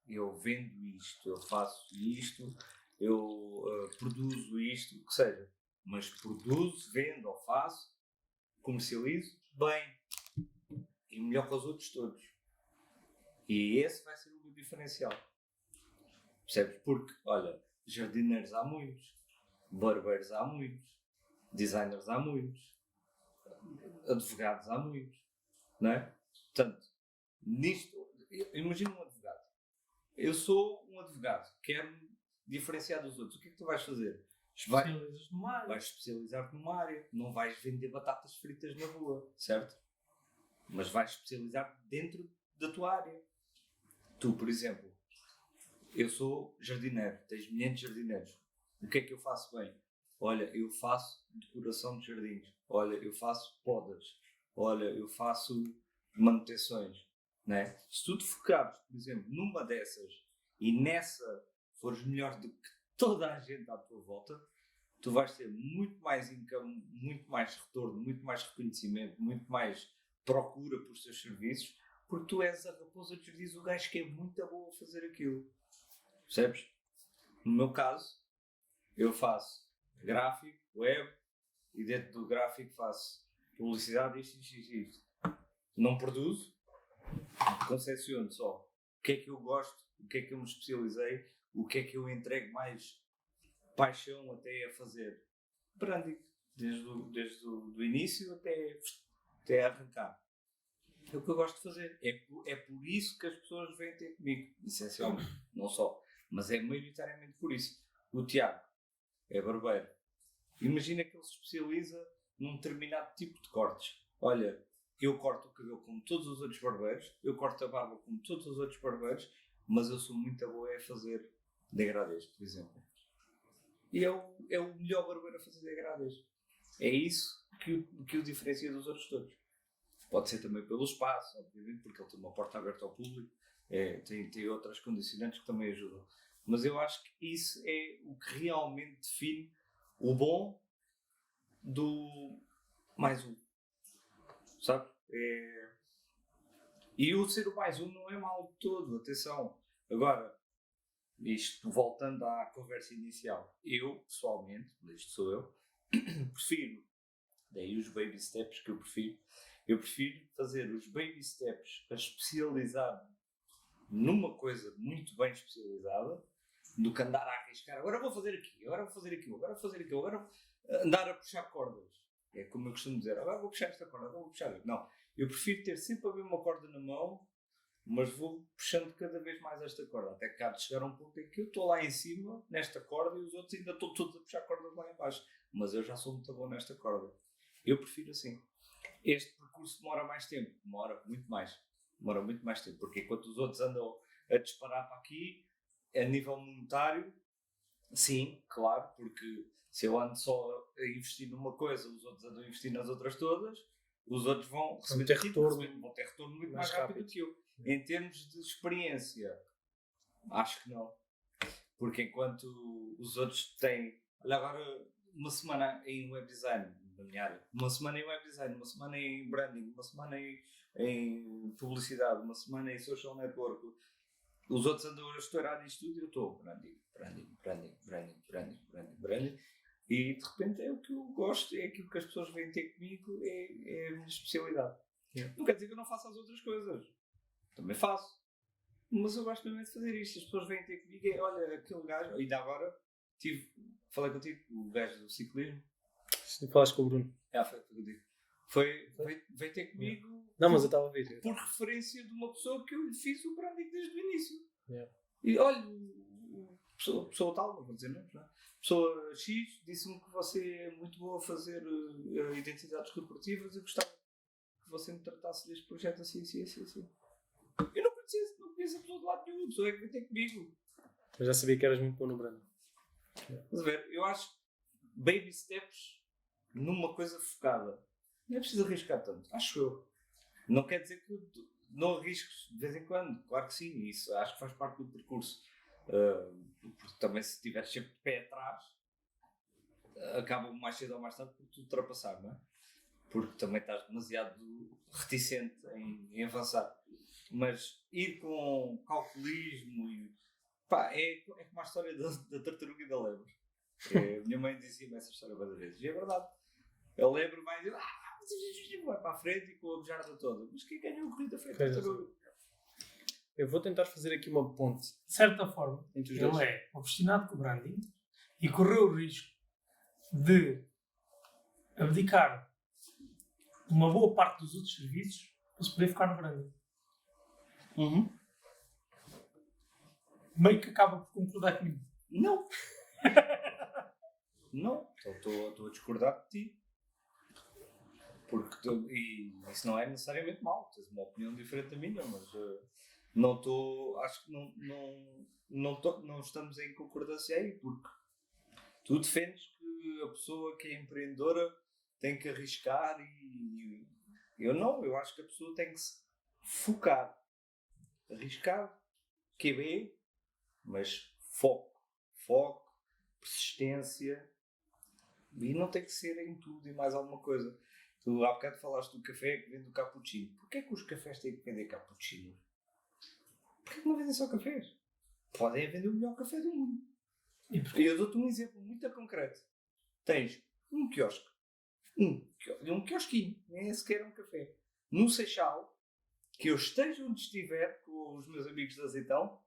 eu vendo isto, eu faço isto, eu produzo isto, o que seja, mas produzo, vendo ou faço, comercializo bem e melhor que os outros todos. E esse vai ser o meu diferencial. Percebes? Porque, olha, jardineiros há muitos, barbeiros há muitos, designers há muitos, advogados há muitos, não é? Portanto, nisto, imagina um advogado. Eu sou um advogado, quero-me diferenciar dos outros. O que é que tu vais fazer? Vais especializar-te numa área. Não vais vender batatas fritas na rua, certo? Mas vais especializar-te dentro da tua área. Tu, por exemplo, eu sou jardineiro, tens milhares de jardineiros. O que é que eu faço bem? Olha, eu faço decoração de jardins. Olha, eu faço podas. Olha, eu faço manutenções. Né? Se tu te focares, por exemplo, numa dessas e nessa fores melhor do que toda a gente à tua volta, tu vais ter muito mais income, muito mais retorno, muito mais reconhecimento, muito mais procura por teus serviços, porque tu és a raposa que diz o gajo que é muito bom a fazer aquilo. Percebes? No meu caso, eu faço gráfico, web, e dentro do gráfico faço publicidade, isto. Não produzo, concepciono só o que é que eu gosto, o que é que eu me especializei, o que é que eu entrego mais paixão até a fazer. Branding, desde o início até arrancar. É o que eu gosto de fazer. É por isso que as pessoas vêm ter comigo, essencialmente. Não só. Mas é maioritariamente por isso. O Tiago é barbeiro. Imagina que ele se especializa num determinado tipo de cortes. Olha, eu corto o cabelo como todos os outros barbeiros, eu corto a barba como todos os outros barbeiros, mas eu sou muito boa a fazer degradês, por exemplo. E é o melhor barbeiro a fazer degradês. É isso que o diferencia dos outros todos. Pode ser também pelo espaço, obviamente, porque ele tem uma porta aberta ao público, tem outras condicionantes que também ajudam. Mas eu acho que isso é o que realmente define o bom do mais um. Sabe? E o ser o mais um não é mau de todo, atenção. Agora, isto voltando à conversa inicial, eu, pessoalmente, isto sou eu, prefiro, daí os baby steps que eu prefiro fazer os baby steps a especializar numa coisa muito bem especializada do que andar a arriscar. Agora vou fazer aqui, agora vou fazer aquilo, agora vou fazer aquilo, agora vou andar a puxar cordas. É como eu costumo dizer, agora vou puxar esta corda, agora vou puxar outra. Não, eu prefiro ter sempre a mesma corda na mão, mas vou puxando cada vez mais esta corda, até que há de chegar a um ponto em que eu estou lá em cima, nesta corda, e os outros ainda estão todos a puxar cordas lá em baixo. Mas eu já sou muito bom nesta corda. Eu prefiro assim. Este percurso demora mais tempo. Demora muito mais. Demora muito mais tempo. Porque enquanto os outros andam a disparar para aqui, a nível monetário, sim, claro, porque se eu ando só a investir numa coisa, os outros andam a investir nas outras todas, os outros vão ter retorno, vão ter retorno muito mais rápido que eu. Em termos de experiência, acho que não. Porque enquanto os outros têm, olha agora, uma semana em web design, na minha área, uma semana em web design, uma semana em branding, uma semana em publicidade, uma semana em social network, os outros andam a estourar nisto tudo e eu estou branding, e de repente é o que eu gosto, é aquilo que as pessoas vêm ter comigo, é a minha especialidade. Não quer dizer que eu não faça as outras coisas, também faço, mas eu gosto mesmo de fazer isto. As pessoas vêm ter comigo e olha, aquele gajo, ainda agora falei contigo, o gajo do ciclismo. Se falaste com o Bruno. Foi contigo. Veio ter comigo. Não, mas eu estava a ver. Por referência de uma pessoa que eu lhe fiz o branding desde o início. Yeah. E olha, pessoa tal, não vou dizer nomes, não é? Pessoa X disse-me que você é muito boa a fazer identidades corporativas e gostava que você me tratasse deste projeto assim. Eu não conheço a pessoa de lado nenhum, a pessoa é que veio ter comigo. Eu já sabia que eras muito bom no branding. Estás a ver? Eu acho baby steps numa coisa focada. Não é preciso arriscar tanto, acho eu. Não quer dizer que não arrisques de vez em quando, claro que sim, isso acho que faz parte do percurso. Porque também se estiveres sempre de pé atrás, acaba mais cedo ou mais tarde por te ultrapassar, não é? Porque também estás demasiado reticente em avançar. Mas ir com calculismo e pá, é como a história da tartaruga e da lebre. Minha mãe dizia-me essa história várias vezes, e é verdade. A lebre vai dizer, vai para a frente e com a bujarda toda. Mas quem ganhou a corrida foi a tartaruga. Eu vou tentar fazer aqui uma ponte. De certa forma, entre os ele dois. é obstinado com o branding e correu o risco de abdicar uma boa parte dos outros serviços para se poder ficar no branding. Meio que acaba por concordar comigo. Não. Não. Estou a discordar de ti. Porque e isso não é necessariamente mau. Tens uma opinião diferente da minha, mas não estou. Acho que não estamos em concordância aí, porque tu defendes que a pessoa que é empreendedora tem que arriscar e eu não. Eu acho que a pessoa tem que se focar. Arriscar, QB, mas foco, persistência, e não tem que ser em tudo e mais alguma coisa. Tu há bocado falaste do café que vende o cappuccino. Porquê que os cafés têm que vender cappuccino? Porquê que não vendem só cafés? Podem vender o melhor café do mundo. E eu dou-te um exemplo muito concreto. Tens um quiosque, um quiosquinho, nem é sequer um café, no Seixal, que eu esteja onde estiver com os meus amigos de Azeitão,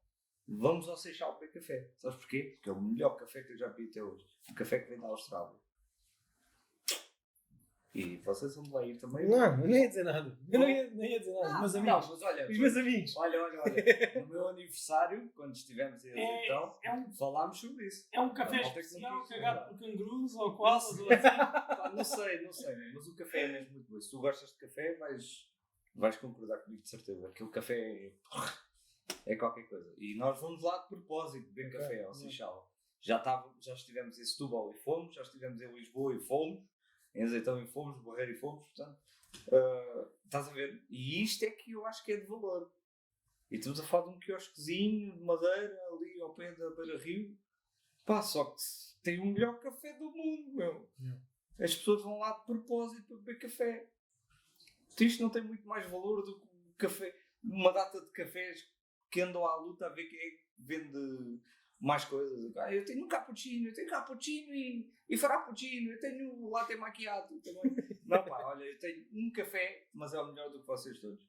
vamos ao Seixal beber café. Sabes porquê? Porque é o melhor café que eu já vi até hoje. O café que vem da Austrália. E vocês vão lá ir também. Não, eu não ia dizer nada. Eu não ia dizer nada. Os meus amigos. Não, mas olha, Os meus amigos. olha. No meu aniversário, quando estivemos em então, falámos sobre isso. É um café Malta que não especial quis, cagado não. por cangurus ou koalas ou assim. Pá, não sei, mas o café é mesmo muito bom. Se tu gostas de café, vais concordar comigo de certeza. Aquele café é qualquer coisa. E nós vamos lá de propósito beber café ao Seixal. Já estivemos em Setúbal e fomos, já estivemos em Lisboa e fomos, em Azeitão e fomos, Barreiro e fomos, portanto, estás a ver? E isto é que eu acho que é de valor. E estamos a falar de um quiosquezinho de madeira ali ao pé da Beira Rio. Pá, só que tem o melhor café do mundo, meu. As pessoas vão lá de propósito para beber café. Isto não tem muito mais valor do que o café. Uma data de cafés que andam à luta a ver quem é que vende mais coisas. Eu tenho um cappuccino, e frappuccino, eu tenho um latte macchiato também. Não, pá, olha, eu tenho um café, mas é o melhor do que vocês todos.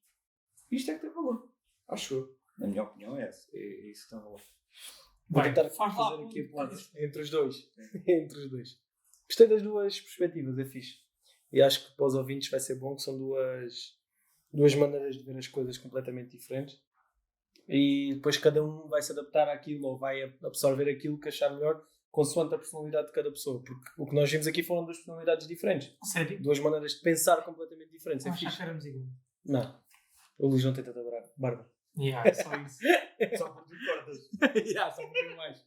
Isto é que tem valor. Acho eu. Na minha opinião é essa. É isso que tem valor. Vou Bem, tentar faz lá fazer aqui a um- ponte entre os dois. Entre os dois. Gostei das duas perspectivas, é fixe. E acho que para os ouvintes vai ser bom que são duas maneiras de ver as coisas completamente diferentes. E depois cada um vai se adaptar àquilo ou vai absorver aquilo que achar melhor consoante a personalidade de cada pessoa. Porque o que nós vimos aqui foram duas personalidades diferentes. Sério? Duas maneiras de pensar completamente diferentes. É Achar fixe. que éramos iguais. Não. O Luís não tem tanta barba. Yeah, só isso. Só por tu cortas. Só um pouquinho mais.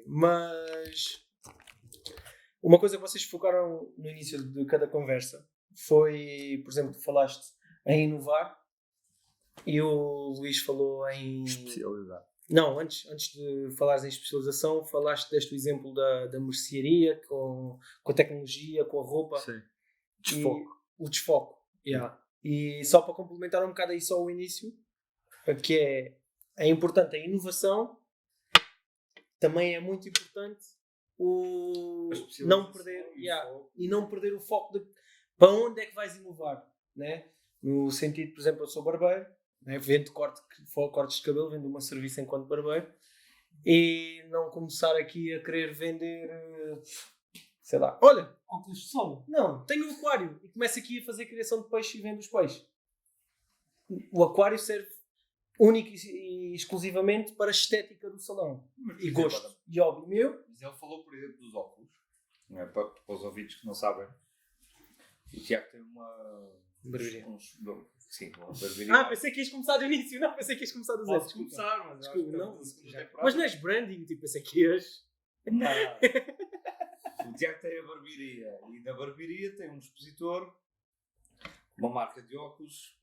Mas uma coisa que vocês focaram no início de cada conversa foi, por exemplo, tu falaste em inovar e o Luís falou em... Especialidade. Não, antes de falares em especialização, falaste deste exemplo da mercearia com a tecnologia, com a roupa. Sim. E o desfoco. E só para complementar um bocado aí só o início, que é importante a inovação, também é muito importante o não perder e não perder o foco de para onde é que vais inovar, né? No sentido, por exemplo, eu sou barbeiro, né? Vendo cortes de cabelo, vendo uma serviço enquanto barbeiro e não começar aqui a querer vender, sei lá, olha, Óculos de sol. não, tenho um aquário e começo aqui a fazer criação de peixe e vendo os peixes. O aquário serve único e exclusivamente para a estética do salão. E gosto e hobby meu. Mas ele falou, por exemplo, dos óculos. Não é? Para os ouvintes que não sabem. O Tiago tem uma... Barbearia. Sim, uma barbearia. Pensei que ias começar do início. Não, pensei que ias começar do zero. Posso começar, mas Desculpa, não. na segunda temporada. Mas não és branding, tipo, pensei que ias... Não. O Tiago tem a barbearia e na barbearia tem um expositor, uma marca de óculos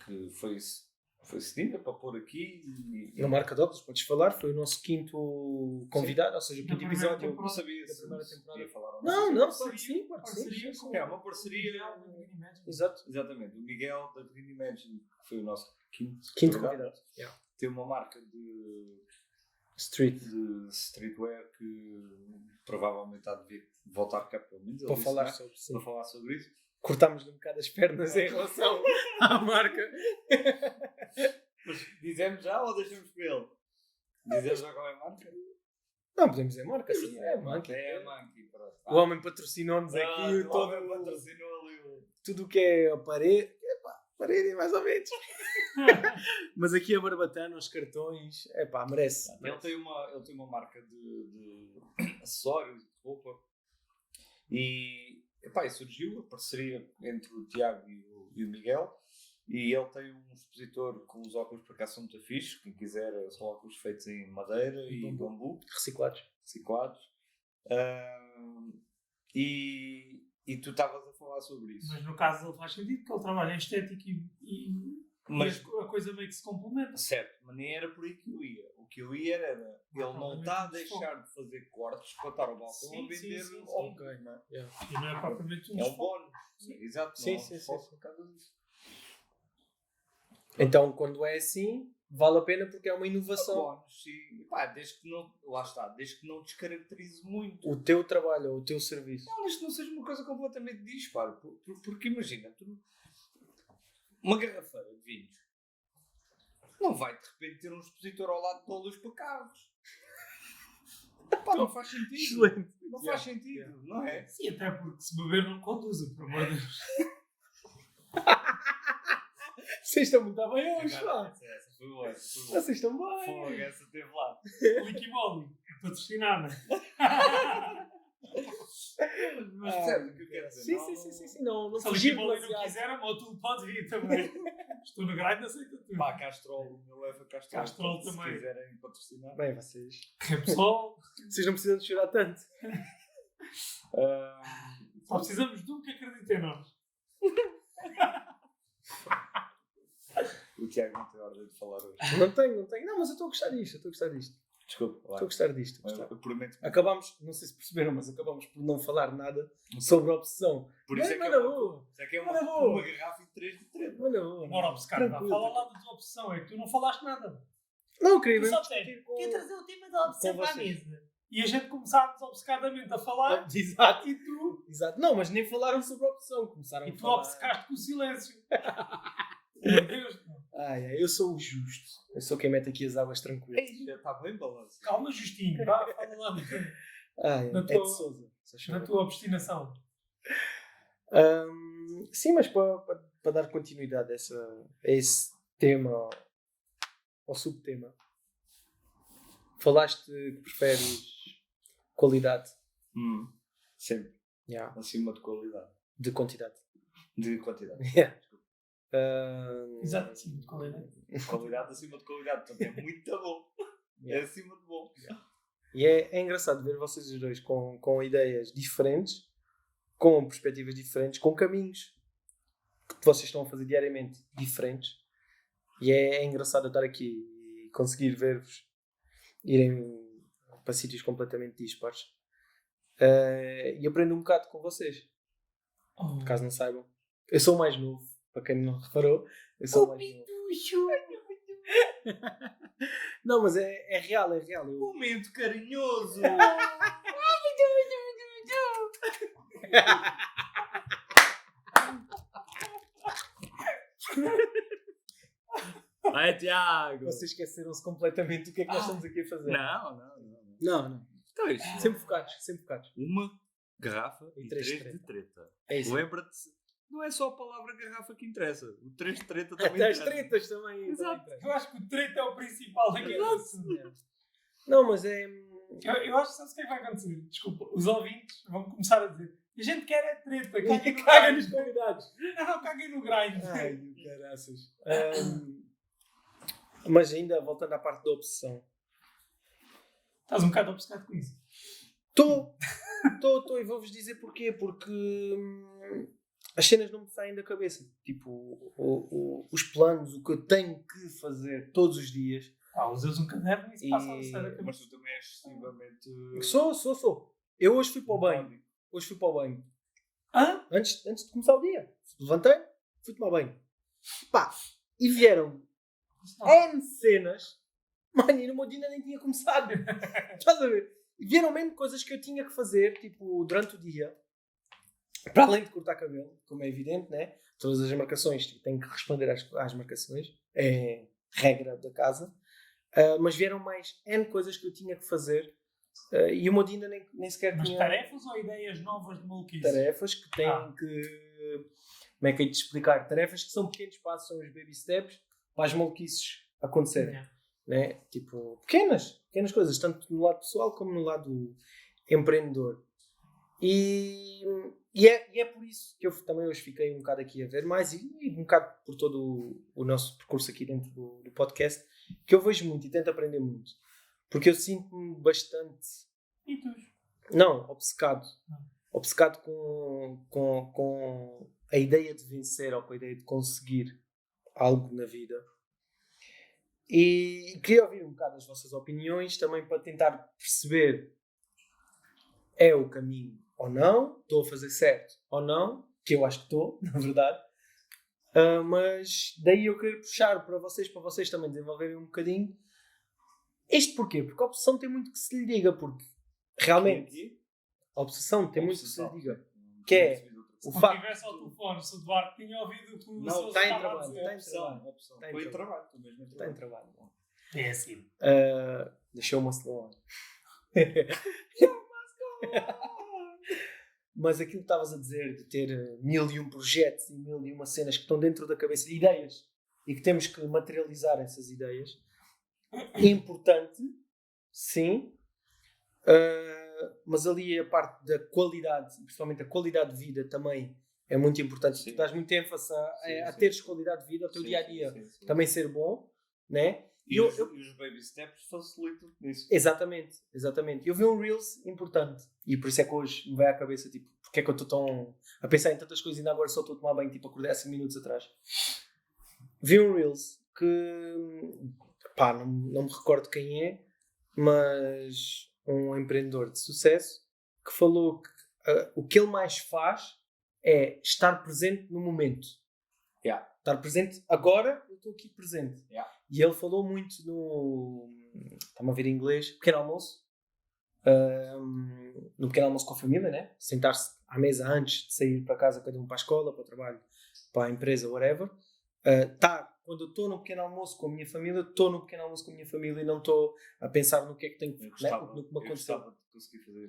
que foi cedida para pôr aqui. Na marca de óculos, podes falar, foi o nosso quinto convidado, ou seja, o quinto episódio. Eu não sabia da se primeira temporada. ia falar ou Não, não. claro que sim, claro que sim. Parceria com É uma parceria. Exato. Exatamente. O Miguel da Green Imagine, que foi o nosso quinto convidado. Tem uma marca de streetwear que provavelmente há de vir voltar cá pelo menos. Para Ele falar disse, sobre, sim. para falar sobre isso. Cortámos-lhe um bocado as pernas em relação à marca. Mas dizemos já ou deixamos para ele? Dizemos já qual é a marca? Não, podemos dizer marca, sim. É a Monkey. É a Monkey, pronto. O homem patrocinou-nos aqui O todo, homem patrocinou ali. tudo o que é a parede. Parede, mais ou menos. Mas aqui a barbatana, os cartões. Merece. Ele tem uma marca de acessórios, de roupa. E surgiu a parceria entre o Tiago e o Miguel. E ele tem um expositor com os óculos para cá são muito fixe. Quem quiser, são óculos feitos em madeira e bambu. Reciclados. E tu estavas a falar sobre isso. Mas no caso dele faz sentido, porque ele trabalha em estética e a coisa meio que se complementa. Certo, mas nem era por aí que eu ia. O que eu ia era, ele não está a deixar de fazer cortes para estar ao balcão a vender óculos, não é? E não é propriamente um É um desfoque. bónus. Exato, Sim, não é um sim, desfoque sim. por causa disso. Então, quando é assim, vale a pena porque é uma inovação. Bónus, sim. Desde que não, lá está, desde que não descaracterize muito. O teu trabalho ou o teu serviço. Não, mas que não seja uma coisa completamente disparo. Porque imagina, uma garrafeira de vinhos não vai de repente ter um expositor ao lado de todos para carros. Pá, não faz sentido. Excelente. Não faz sentido, não é? Sim, até porque se beber não conduzem, por amor de Deus. Vocês estão muito bem hoje, pá. Essa foi boa. Vocês estão bem. Fogo, essa teve lá. Liquimoli, é patrocinada. Mas percebes o que eu quero dizer? Sim. Não Se a fugir Liquimoli não demasiado. quiser, a Motul pode vir também. Estou no grind, aceita tudo. Pá, Castrol, eu levo a Castrol. Castrol Se também. quiserem patrocinar. Bem, vocês. Repsol, Vocês não precisam de chorar tanto. só precisamos de um que acredite em nós. O Tiago não tem ordem de falar hoje. Não tenho. Não, mas eu estou a gostar disto. Desculpa, Estou a gostar disto. eu prometo. Acabámos, não sei se perceberam, mas acabámos por não falar nada sobre a obsessão. Por isso é que Manda é boa. uma, isso é que é Manda boa. uma garrafa e 3 de treta. Manda boa. Bora, obcecar, Tranquilo. fala lá da tua opção, é que tu não falaste nada. Não, queria Tu mesmo só discutir disseste, com... quer trazer o tema da opção com para a vocês. mesa. E a gente começámos obcecadamente a falar Exato. e tu Não, mas nem falaram sobre a opção. Começaram a falar... obcecaste com o silêncio. Meu Deus, não. Eu sou o justo. Eu sou quem mete aqui as águas tranquilas. Já está bem balanço. Calma, Justinho, vá, fala lá Na Na tua- Ed Souza. na tua obstinação. Sim, mas para dar continuidade a esse tema, ao subtema, falaste que preferes qualidade Sempre. yeah, Acima de qualidade. de quantidade. De quantidade. Yeah. Exato, sim, de qualidade. Qualidade acima de qualidade. Portanto, é muito bom. É Yeah. acima de bom. E é engraçado ver vocês os dois com ideias diferentes, com perspectivas diferentes, com caminhos que vocês estão a fazer diariamente diferentes. E é engraçado eu estar aqui e conseguir ver-vos irem para sítios completamente dispares. E aprendo um bocado com vocês, Oh. caso não saibam. Eu sou o mais novo, para quem não reparou. Eu sou o mais novo. Não, mas é real. Eu, Momento carinhoso. Vai, Tiago. vocês esqueceram-se completamente do que é que nós estamos aqui a fazer. Não. Não. Então é isto. Sempre focados. Uma garrafa e três 3 de de treta. É isso. Lembra-te, não é só a palavra garrafa que interessa. O 3 de treta também Até as interessa. tretas também. Exato. Eu acho que o treta é o principal aqui. Não, mas é... Eu acho que sabe o que é que vai acontecer? Desculpa, os ouvintes vão começar a dizer a gente quer é treta, Caga nos convidados. Não, caguem no grind. Ai, caraças. Mas ainda, voltando à parte da obsessão. Estás um bocado obcecado com isso. Estou e vou-vos dizer porquê. Porque as cenas não me saem da cabeça. Tipo, os planos, o que eu tenho que fazer todos os dias. Usas um caderno e isso passa a sair da Mas cabeça. tu também és excessivamente... Sou. Eu hoje fui para o banho. Hã? Antes de começar o dia. Levantei, fui tomar banho. Pá, e vieram N cenas. Mano, e no meu dia ainda nem tinha começado. Estás a ver? E vieram mesmo coisas que eu tinha que fazer, tipo, durante o dia. Para além de cortar cabelo, como é evidente, né? Todas as marcações, tipo, tenho que responder às marcações. É regra da casa. Mas vieram mais N coisas que eu tinha que fazer. E o meu dia ainda nem sequer Mas tinha... tarefas ou ideias novas de maluquice? Tarefas que têm que... Como é que é de explicar? Tarefas que são pequenos passos, são os baby steps, para as maluquices acontecerem. Yeah. Né? Tipo, pequenas coisas, tanto no lado pessoal como no lado empreendedor. E é por isso que eu também hoje fiquei um bocado aqui a ver mais e um bocado por todo o nosso percurso aqui dentro do podcast, que eu vejo muito e tento aprender muito. Porque eu sinto-me bastante... E tu? Não, obcecado. Obcecado com a ideia de vencer ou com a ideia de conseguir algo na vida. E queria ouvir um bocado as vossas opiniões também para tentar perceber é o caminho ou não, estou a fazer certo ou não, que eu acho que estou, na verdade. Mas daí eu queria puxar para vocês também desenvolverem um bocadinho. Isto porquê? Porque a obsessão tem muito que se lhe diga, porque realmente a obsessão tem muito que se lhe diga. Que é o Se não facto. tivesse ao telefone, se o Duarte tinha ouvido o que o Não, Sousa está em estava a trabalho, dizer. está em trabalho. Opção. Está em Foi em trabalho. trabalho. Tu mesmo em Está em trabalho. trabalho. É assim. Deixou-me acelerar. Mas aquilo que estavas a dizer de ter 1001 projetos e 1001 cenas que estão dentro da cabeça, ideias, e que temos que materializar essas ideias, é importante, sim, mas ali a parte da qualidade, principalmente a qualidade de vida também é muito importante. Sim. Tu dás muito ênfase a Sim. teres qualidade de vida, ao teu Sim, dia-a-dia sim. também ser bom, né? E os baby steps facilitam nisso. Exatamente. Eu vi um Reels importante e por isso é que hoje me veio à cabeça, tipo, porque é que eu estou tão a pensar em tantas coisas e ainda agora só estou a tomar banho, tipo, acordei há 5 minutos atrás. Vi um Reels que, pá, não me recordo quem é, mas um empreendedor de sucesso que falou que o que ele mais faz é estar presente no momento. Yeah. Estar presente agora, eu estou aqui presente. Yeah. E ele falou muito no... Está-me a ver em inglês. Pequeno almoço. No pequeno almoço com a família, né? Sentar-se à mesa antes de sair para casa, cada um para a escola, para o trabalho, para a empresa, whatever. Quando eu estou no pequeno almoço com a minha família, estou no pequeno almoço com a minha família e não estou a pensar no que é que tenho que fazer. Eu gostava de conseguir fazer.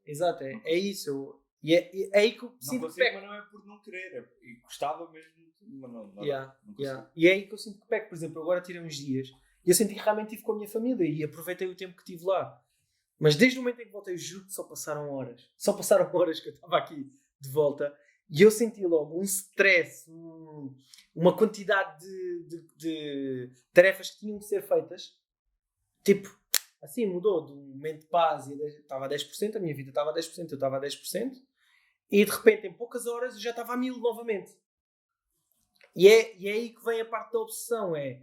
Exato. É isso. E é aí que eu Não sinto consigo, que mas não é por não querer. E gostava mesmo, mas não consigo. E é aí que eu sinto que pego. Por exemplo, agora tirei uns dias e eu senti que realmente estive com a minha família e aproveitei o tempo que estive lá. Mas desde o momento em que voltei, juro que só passaram horas. Só passaram horas que eu estava aqui de volta e eu senti logo um stress, uma quantidade de tarefas que tinham que ser feitas. Tipo, assim mudou de um momento de paz e estava a 10%, a minha vida estava a 10%, eu estava a 10%. E de repente, em poucas horas, eu já estava a 1000 novamente. E é aí que vem a parte da obsessão. É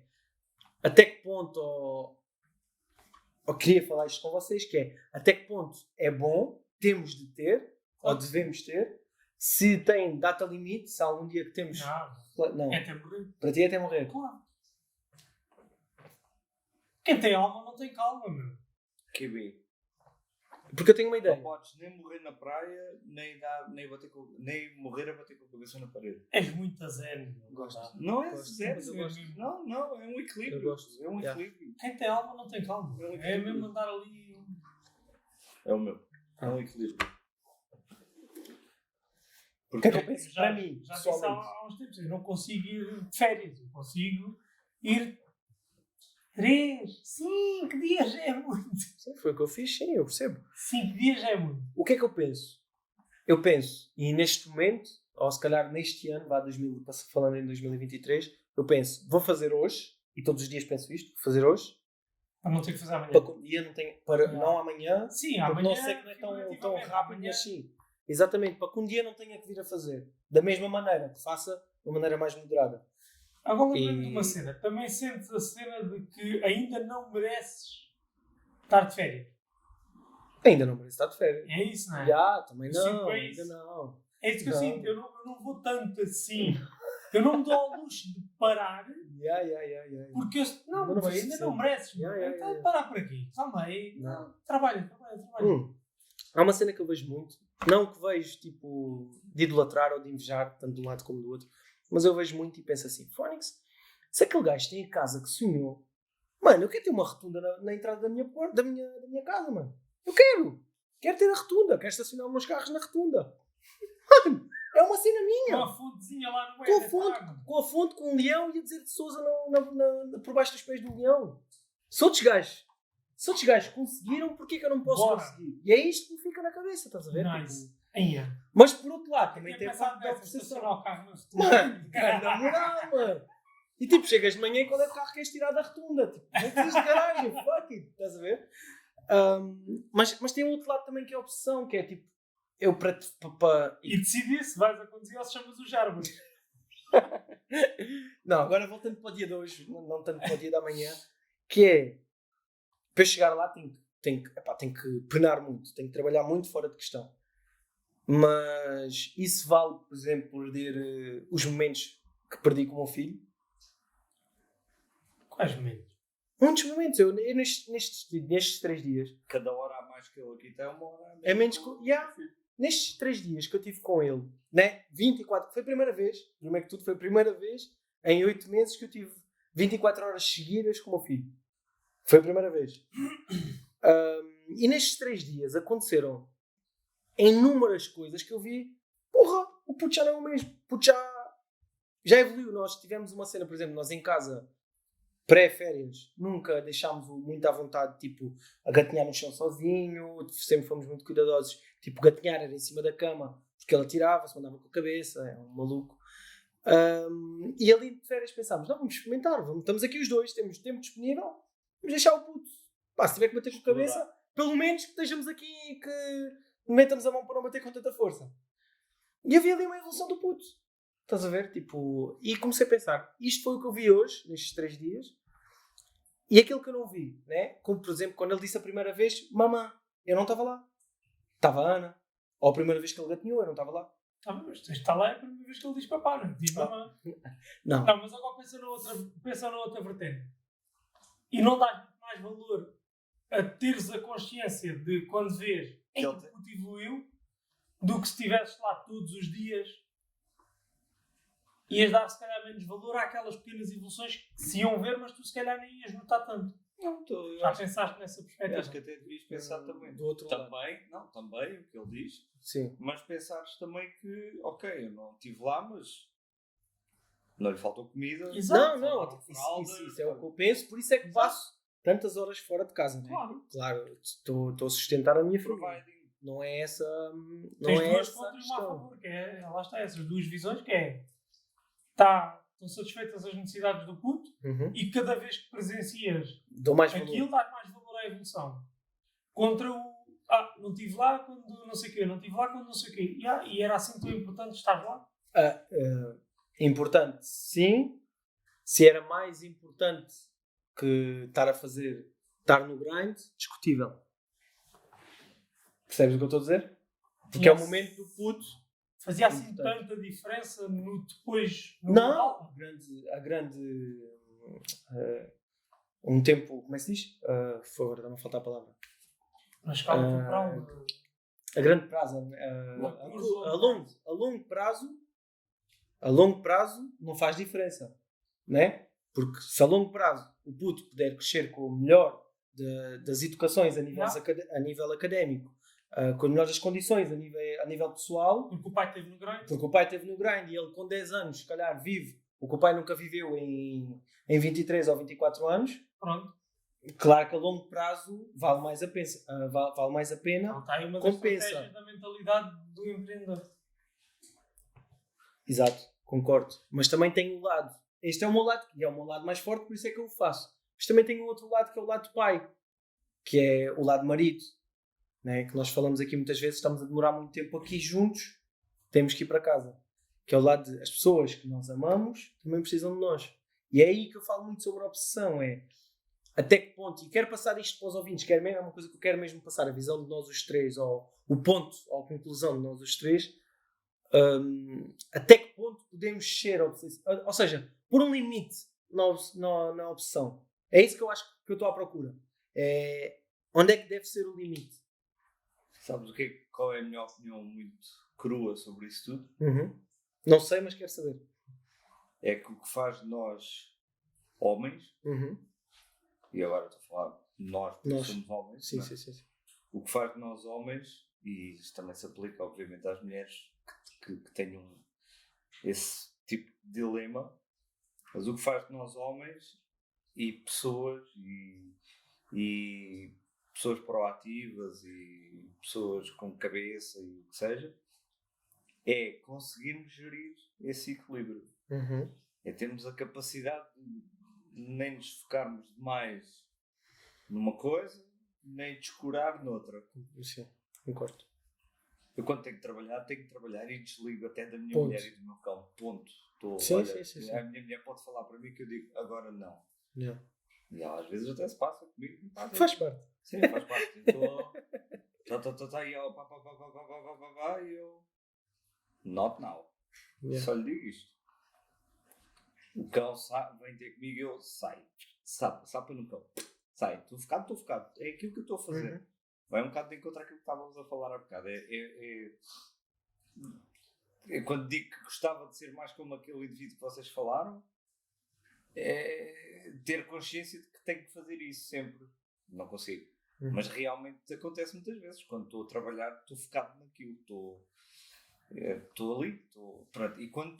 até que ponto, ou queria falar isto com vocês, que é até que ponto é bom, temos de ter, ou devemos ter, se tem data limite, se há algum dia que temos... Não. É até morrer. Para ti é até morrer. Claro. Quem tem alma não tem calma, meu. QB. Porque eu tenho uma ideia. Não podes nem morrer na praia, nem morrer a bater com a cabeça na parede. És muito a zen. Não é zero. Não, é um equilíbrio. Eu gosto. É um equilíbrio. Quem tem alma não tem calma. É mesmo andar ali. É o meu. É um equilíbrio. Porque eu penso, já disse há uns tempos, eu não consigo ir de férias. Eu consigo ir 3, 5 dias já é muito. Foi o que eu fiz, sim, eu percebo. 5 dias já é muito. O que é que eu penso? Eu penso, e neste momento, ou se calhar neste ano, falando em 2023, eu penso, vou fazer hoje, e todos os dias penso isto, vou fazer hoje. Para não ter que fazer amanhã. Para que um dia não tenha, não amanhã. Sim, porque amanhã. Não sei que não é tão rápido, mas sim. Exatamente, para que um dia não tenha que vir a fazer. Da mesma maneira, que faça de uma maneira mais moderada. Agora lembrando de uma cena. Também sentes a cena de que ainda não mereces estar de férias. Ainda não merece estar de férias. É isso, não é? Já, também Eu não. é Ainda não. É isso que eu sinto. Eu não vou tanto assim. Eu não me dou ao luxo de parar. Porque eu ainda não mereces. Então parar por aqui. Calma aí. Trabalha. Há uma cena que eu vejo muito. Não que vejo tipo de idolatrar ou de invejar, tanto de um lado como do outro. Mas eu vejo muito e penso assim, Fónix, se aquele gajo tem a casa que sonhou, mano, eu quero ter uma rotunda na entrada da minha porta, da minha casa, mano. Eu quero ter a rotunda, quero estacionar os meus carros na rotunda. Mano, é uma cena minha. Com a fontezinha lá no meio. Com a fonte, com um leão e a dizer de Sousa por baixo dos pés do leão. Se outros gajos conseguiram, porquê que eu não posso conseguir? E é isto que me fica na cabeça, estás a ver? Nice. Mas por outro lado, também tem a parte da obsessão. Mano, na moral, mano. E tipo, chegas de manhã e qual é o carro que queres tirar da rotunda? Tipo, não fiz de garagem, fuck it, estás a ver? Mas tem um outro lado também que é a obsessão, que é tipo, eu para. E decidir se vais a conduzir ou se chamas o Jarbas. Não, agora voltando para o dia de hoje, não tanto para o dia da manhã, que é, para chegar lá tenho que penar muito, tenho que trabalhar muito fora de questão. Mas isso vale, por exemplo, perder os momentos que perdi com o meu filho? Quais momentos? Muitos momentos. Eu nestes 3 dias... Cada hora a mais que ele aqui tem, uma hora a menos. É menos que... Nestes 3 dias que eu tive com ele, né? 24... Foi a primeira vez, primeiro que tudo, foi a primeira vez em 8 meses que eu tive 24 horas seguidas com o meu filho. Foi a primeira vez. E nestes 3 dias aconteceram inúmeras coisas que eu vi. Porra, o puto já não é o mesmo. O puto já evoluiu. Nós tivemos uma cena, por exemplo, nós em casa, pré-férias, nunca deixámos-o muito à vontade, tipo, a gatinhar no chão sozinho. Sempre fomos muito cuidadosos. Tipo, gatinhar era em cima da cama, porque ele atirava-se, mandava com a cabeça, é um maluco. E ali de férias pensámos, não, vamos experimentar, estamos aqui os dois, temos tempo disponível, vamos deixar o puto. Pá, se tiver que bater com a cabeça, pelo menos que estejamos aqui e que metamos a mão para não bater com tanta força. E havia ali uma evolução do puto. Estás a ver? Tipo, e comecei a pensar, isto foi o que eu vi hoje, nestes 3 dias, e aquilo que eu não vi, né? Como, por exemplo, quando ele disse a primeira vez, mamã, eu não estava lá. Estava a Ana. Ou a primeira vez que ele gatinhou, eu não estava lá. Mas está lá é a primeira vez que ele diz papá, não é? Diz mamã. Não. Não, mas agora pensa na outra vertente. E não dás muito mais valor a teres a consciência de quando vês que o puto evoluiu do que se estivesses lá todos os dias. Ias dar, se calhar, menos valor àquelas pequenas evoluções que se iam ver, mas tu, se calhar, nem ias notar tanto. Não, já pensaste nessa perspectiva? Acho que até devias pensar também. Do outro lado. Também, o que ele diz. Sim. Mas pensares também que, ok, eu não estive lá, mas não lhe faltou comida. Exato. Não, isso é o que eu penso, por isso é que passo tantas horas fora de casa, né? Claro, estou a sustentar a minha família. Não é essa. Tens duas pontas a favor, que é, lá está, essas duas visões, que é estão satisfeitas as necessidades do puto e cada vez que presencias aquilo dás mais valor à evolução. Contra o não estive lá quando não sei o quê, não estive lá quando não sei o quê. E era assim tão importante estar lá? Importante, sim. Se era mais importante que estar no grind, discutível. Percebes o que eu estou a dizer? Porque é o momento do puto. Fazia assim tanta diferença no depois? Não, um tempo, como é que se diz? Por favor, está-me a faltar a palavra. Na escala temporal. A grande prazo. A longo prazo não faz diferença. Né? Porque se a longo prazo o puto puder crescer com o melhor das educações a nível académico, com as melhores condições a nível pessoal, porque o pai esteve no grind e ele com 10 anos se calhar vive o que o pai nunca viveu em 23 ou 24 anos. Pronto. Claro que a longo prazo vale mais a pena, está aí uma compensa. Das estratégias da mentalidade do empreendedor. Exato, concordo, mas também tem um lado, este é o meu lado, e é o meu lado mais forte, por isso é que eu o faço, mas também tem um outro lado, que é o lado do pai, que é o lado marido, né? Que nós falamos aqui muitas vezes, estamos a demorar muito tempo aqui juntos, temos que ir para casa, que é o lado de as pessoas que nós amamos também precisam de nós, e é aí que eu falo muito sobre a obsessão, até que ponto, e quero passar isto para os ouvintes, é uma coisa que eu quero mesmo passar, a visão de nós os três, ou o ponto, ou a conclusão de nós os três, até que ponto podemos ser obsessivos, ou seja, por um limite na obsessão. É isso que eu acho que eu estou à procura. Onde é que deve ser o limite? Sabes qual é a minha opinião muito crua sobre isso tudo? Não sei, mas quero saber. É que o que faz de nós homens, e agora estou a falar nós, porque somos homens, sim. O que faz de nós homens, e isto também se aplica obviamente às mulheres que tenham esse tipo de dilema, mas o que faz de nós homens e pessoas e pessoas proativas e pessoas com cabeça e o que seja, é conseguirmos gerir esse equilíbrio. É termos a capacidade de nem nos focarmos demais numa coisa, nem descurar noutra. Sim, concordo. Eu quando tenho que trabalhar e desligo até da minha mulher e do meu cão. Ponto. Sim. A minha mulher pode falar para mim que eu digo agora não. Yeah. E ela às vezes até se passa comigo. Faz parte. Sim, faz parte. Estou aí, e eu. Not now. Yeah. Só lhe digo isto. O cão vem ter comigo e eu saio. Sapa no cão. Sai. Estou focado. É aquilo que eu estou a fazer. Vai um bocado de encontrar aquilo que estávamos a falar há bocado. Quando digo que gostava de ser mais como aquele indivíduo que vocês falaram, é ter consciência de que tenho que fazer isso sempre. Não consigo. Mas realmente acontece muitas vezes. Quando estou a trabalhar, estou focado naquilo. Estou ali. Pronto. E quando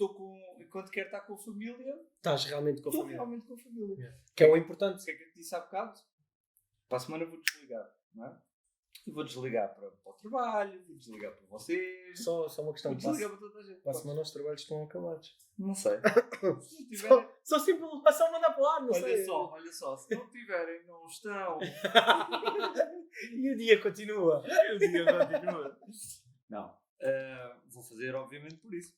quero estar com a família, Estás realmente com a estou família. realmente com a família. Que é o importante. O que é que eu te disse há bocado? Para a semana vou desligar, não é? E vou desligar para o trabalho, vou desligar para vocês. Só uma questão. Vou desligar para toda a gente. Para a semana os trabalhos estão acabados. Não sei. Se não tiverem... Só simplificação mandar para lá, não sei. Olha só, se não tiverem, não estão. E o dia continua. Não. Vou fazer, obviamente, por isso.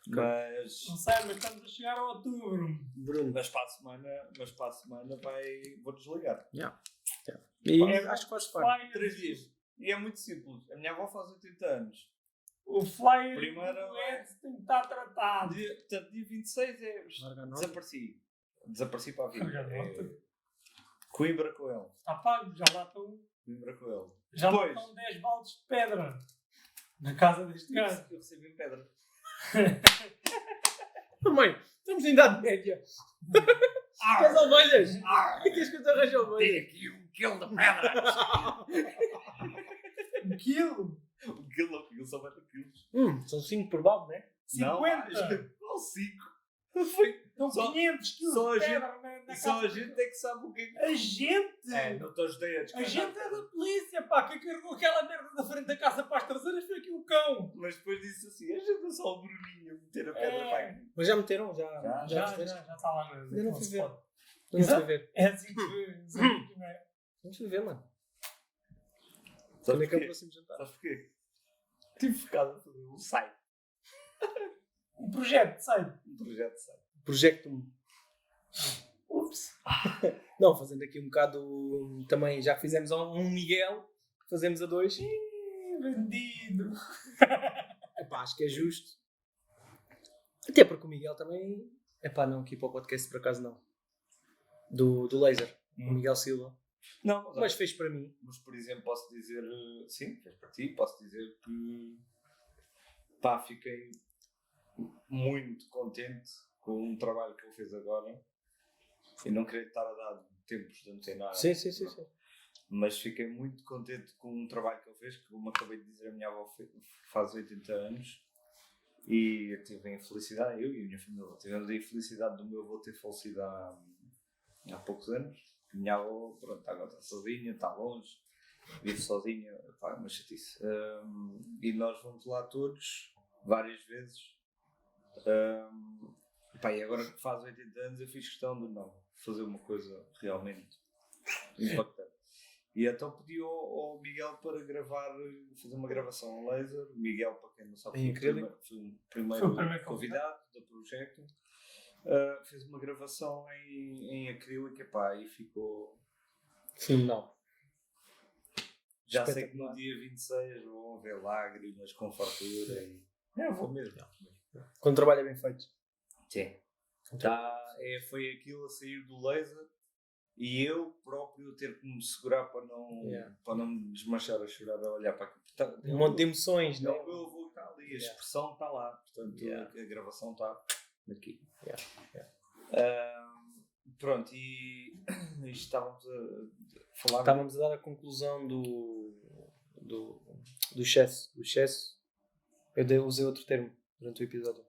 Mas Não sei, mas estamos a chegar a outubro. Bruno. Mas para a semana vou desligar. E É, acho que faz parte. 3 dias. E é muito simples. A minha avó faz 80 anos. O flyer Primeiro do Eds tem que estar tratado. Portanto, dia 26 é. Larga a nota. Desapareci para a vida. Larga a nota. É Coimbra com ele. Está pago, já lá estão. Coimbra com ele. Já lá Depois. estão 10 baldes de pedra. Na casa deste gajo. Eu recebi em pedra. Mãe, estamos em idade média. Queres ovelhas? Queres que eu te arranje ovelhas? Aqui 1 quilo de pedra. 1 quilo? 1 quilo só vai ter quilos. São 5 por balde, não é? 50? Não, 5. Estão Só- 500 quilos só a de pedra na Só casa. a gente é que sabe o que é que. A gente? Não te ajudei a A descarregar. gente é da polícia, pá, que carregou aquela merda da frente da casa para as traseiras foi aqui o cão. Mas depois disse assim: a gente é só o Bruninho a meter a pedra para aqui. Mas já meteram? Já Já fizeste? está lá. Ainda não fui ver. pode. Não Exato. fui ver. É assim que não é? Vamos ver, mano. Sabes Quando é que é o porquê? próximo jantar? Sabes porquê? Estive focado a fazer um site. Um projeto, sai. Um projeto de site. Projecto-me. Ups. Não, fazendo aqui um bocado também, já que fizemos um Miguel, fazemos a 2. Vendido. Epá, acho que é justo. Até porque o Miguel também... Epá, não, aqui para o podcast por acaso não. Do Laser. O Miguel Silva. Não, Mas fez para mim. Mas, por exemplo, posso dizer, sim, fez para ti, posso dizer que, pá, fiquei muito contente com o trabalho que ele fez agora. E não queria estar a dar tempos de antena. Sim. Mas fiquei muito contente com o trabalho que ele fez, que como acabei de dizer, a minha avó faz 80 anos. E eu tive a infelicidade, eu e a minha família, tivemos a infelicidade do meu avô ter falecido há poucos anos. A minha avó, pronto, agora está sozinha, está longe, vive sozinha, pá, é uma chatice. E nós vamos lá todos, várias vezes. Pá, e agora que faz 80 anos eu fiz questão de não fazer uma coisa realmente impactante. E então pedi ao Miguel para fazer uma gravação a laser. O Miguel, para quem não sabe, Em foi acrílico? o primeiro convidado do projeto. Fez uma gravação em acrílico, epá, e ficou... Sim, não. Já sei que no dia 26 vão haver lágrimas com fartura e... vou mesmo. Quando o trabalho é bem feito. Sim. Foi aquilo a sair do laser e eu próprio ter que me segurar para não me desmanchar a chorar, a olhar para aquilo. Um monte de emoções, Não, não é? o meu avô está ali, a expressão está lá, portanto a gravação está aqui. Pronto, e estávamos a falar. Estávamos a dar a conclusão do excesso. Do excesso. Eu usei outro termo durante o episódio.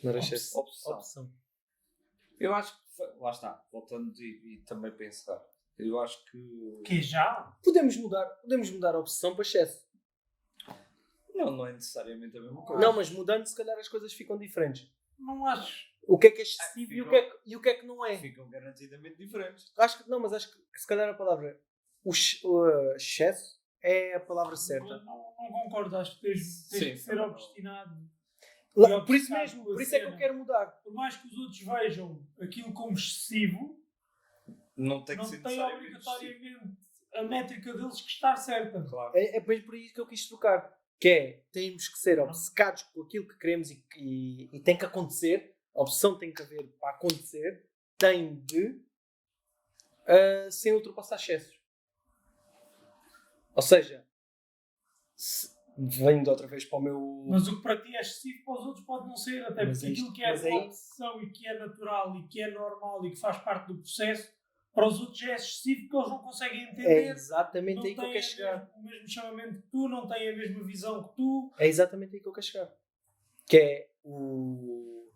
Não era excesso. Opção. Eu acho que. Lá está, voltando e também para encerrar. Eu acho que. Que já? Podemos mudar a opção para excesso. Não é necessariamente a mesma coisa. Não, mas mudando, se calhar as coisas ficam diferentes. Não acho. O que é excessivo e o que é que não é? Ficam garantidamente diferentes. Acho que se calhar a palavra o excesso é a palavra certa. Não concordo, acho que tens que ser obstinado. Por isso mesmo, por isso é que eu quero mudar. Por mais que os outros vejam aquilo como excessivo, não tem obrigatoriamente a métrica deles que está certa. Claro. É bem por isso que eu quis trocar. Que é, temos que ser obcecados com aquilo que queremos e tem que acontecer. A opção tem que haver para acontecer. Tem de sem ultrapassar excessos. Ou seja, venho de outra vez para o meu... Mas o que para ti é excessivo, para os outros pode não ser. Até Mas porque aquilo que é opção e que é natural e que é normal e que faz parte do processo, para os outros é excessivo porque eles não conseguem É entender. exatamente Não aí que eu têm quero chegar. o mesmo chamamento que tu, não têm a mesma visão que tu. É exatamente aí que eu quero chegar. Que é o...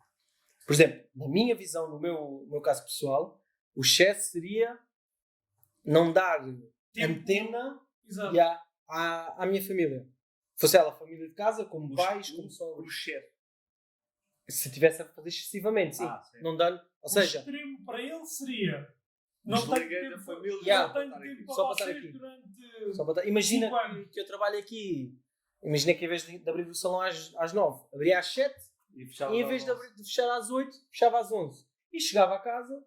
Por exemplo, na minha visão, no meu caso pessoal, o excesso seria não dar Tempo. antena Exato. à minha família. Fosse ela família de casa, como pais, como O sogros. chefe. Se tivesse a fazer excessivamente, sim. Sim. Não dando... Ou O seja, extremo para ele seria não tenho Desliguei da tempo, família. Yeah. não tenho para estar tempo aqui. para Só para estar vocês aqui. durante só para... Imagina 5 anos. que eu trabalho aqui. Imagina que em vez de abrir o salão às 9, abria às 7 E fechava e em vez às 11. de fechar às 8, fechava às 11. E chegava a casa,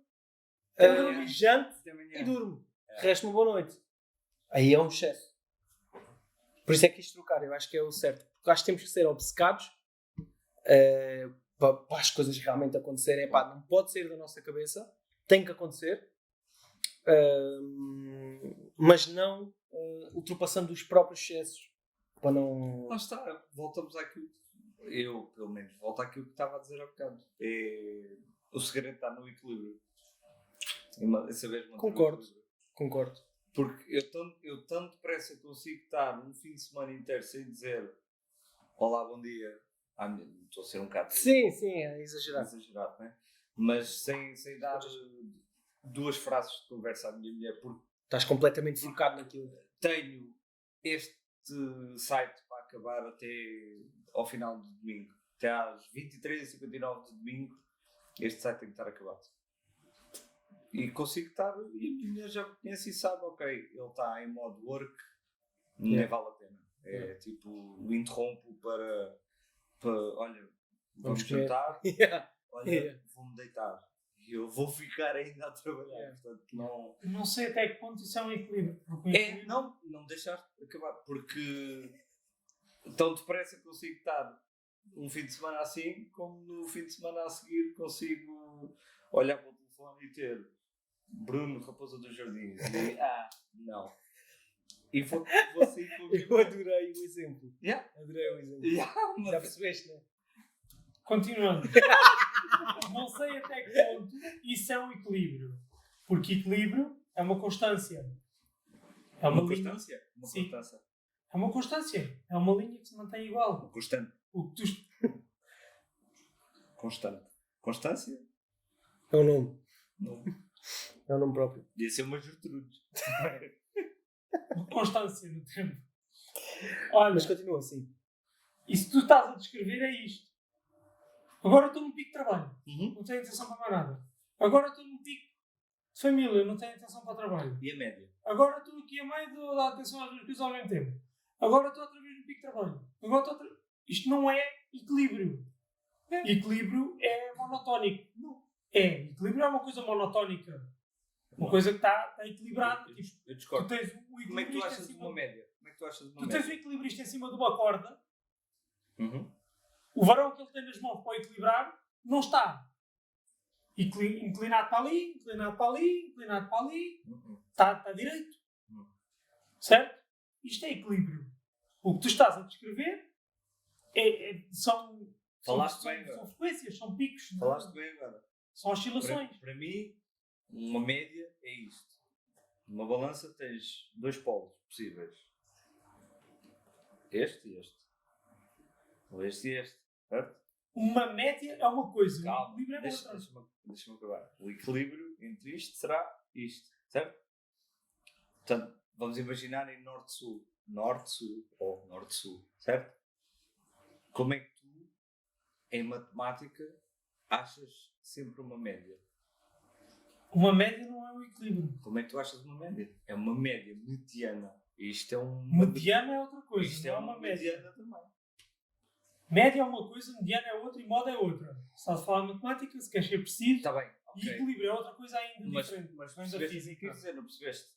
Até amanhã. janto Até amanhã. e durmo. É. Resto uma boa noite. Aí é um excesso. Por isso é que quis trocar, eu acho que é o certo. Porque acho que temos que ser obcecados para as coisas realmente acontecerem. Epá, não pode sair da nossa cabeça, tem que acontecer, mas não ultrapassando os próprios excessos. Para não. Lá está, voltamos àquilo. Eu, pelo menos, volto àquilo que estava a dizer há bocado. O segredo está no equilíbrio. Em saber manter o Concordo. equilíbrio. Concordo. Porque eu tanto depressa consigo estar um fim de semana inteiro sem dizer olá, bom dia. Estou a ser um bocado Sim, é exagerado. exagerado, né? Mas sem dar duas frases de conversa à minha mulher, porque Estás completamente focado naquilo. tenho este site para acabar até ao final do domingo. Até às 23h59 de domingo, este site tem que estar acabado. E consigo estar, e a minha mulher já me conhece e sabe, ok, ele está em modo work, nem vale a pena. É tipo, o interrompo para olha, vamos comer. jantar, Yeah. olha, vou-me deitar. E eu vou ficar ainda a trabalhar, portanto não... Não sei até que ponto isso é um equilíbrio. Porque o É, equilíbrio- não deixar acabar, porque tão depressa consigo estar um fim de semana assim, como no fim de semana a seguir consigo olhar para o telefone e ter Bruno, Raposa dos Jardins, e não. E vou sair com o Eu adorei o exemplo. Yeah. Adorei o exemplo. Yeah, Já percebeste, não é? Continuando. Não sei até que ponto isso é um equilíbrio. Porque equilíbrio é uma constância. É uma linha- constância. Uma Sim. constância. É uma constância. É uma linha que se mantém igual. Uma constante. O que tu... Constante. Constância? É um nome. Não. É um nome próprio. Podia ser uma Gertrude. Uma constância no tempo. Olha, Mas continua assim. e se tu estás a descrever é isto. Agora estou num pico de trabalho. Uhum. Não tenho atenção para mais nada. Agora estou num pico de família. Não tenho atenção para o trabalho. E a média? Agora estou aqui a meio de dar atenção às duas coisas ao mesmo tempo. Agora estou outra vez no pico de trabalho. Agora estou outra... Isto não é equilíbrio. Equilíbrio é monotónico. Não. Equilíbrio é uma coisa monotónica. Uma Não. coisa que está equilibrada. Eu Tipo, tu discordo. tens o Como é que tu equilibrista em achas de cima... uma média? Como é que tu achas de uma Tu tens o média? equilibrista em cima de uma corda. Uhum. O varão que ele tem nas mãos para equilibrar não está. Inclinado para ali, inclinado para ali, inclinado para ali. Uhum. Está direito. Certo? Isto é equilíbrio. O que tu estás a descrever são Falaste bem agora. são frequências, são picos. Falaste bem agora. São oscilações. Para mim, uma média é isto. Numa balança tens dois polos possíveis. Este e este. Ou este e este. Certo? Uma média é uma coisa, Calma. um equilíbrio é outra. Deixa-me acabar. O equilíbrio entre isto será isto. Certo? Portanto, vamos imaginar em norte-sul. Norte-sul ou norte-sul. Certo? Como é que tu, em matemática, achas sempre uma média? Uma média não é um equilíbrio. Como é que tu achas uma média? É uma média mediana. Isto é um... Mediana é outra coisa, Isto não é é uma média. mediana também. Média é uma coisa, mediana é outra e moda é outra. Se estás a falar de matemática, se queres ser preciso, Está bem, e ok. equilíbrio é outra coisa ainda Mas diferente. Vem da percebeste o que física. quer dizer? Não percebeste?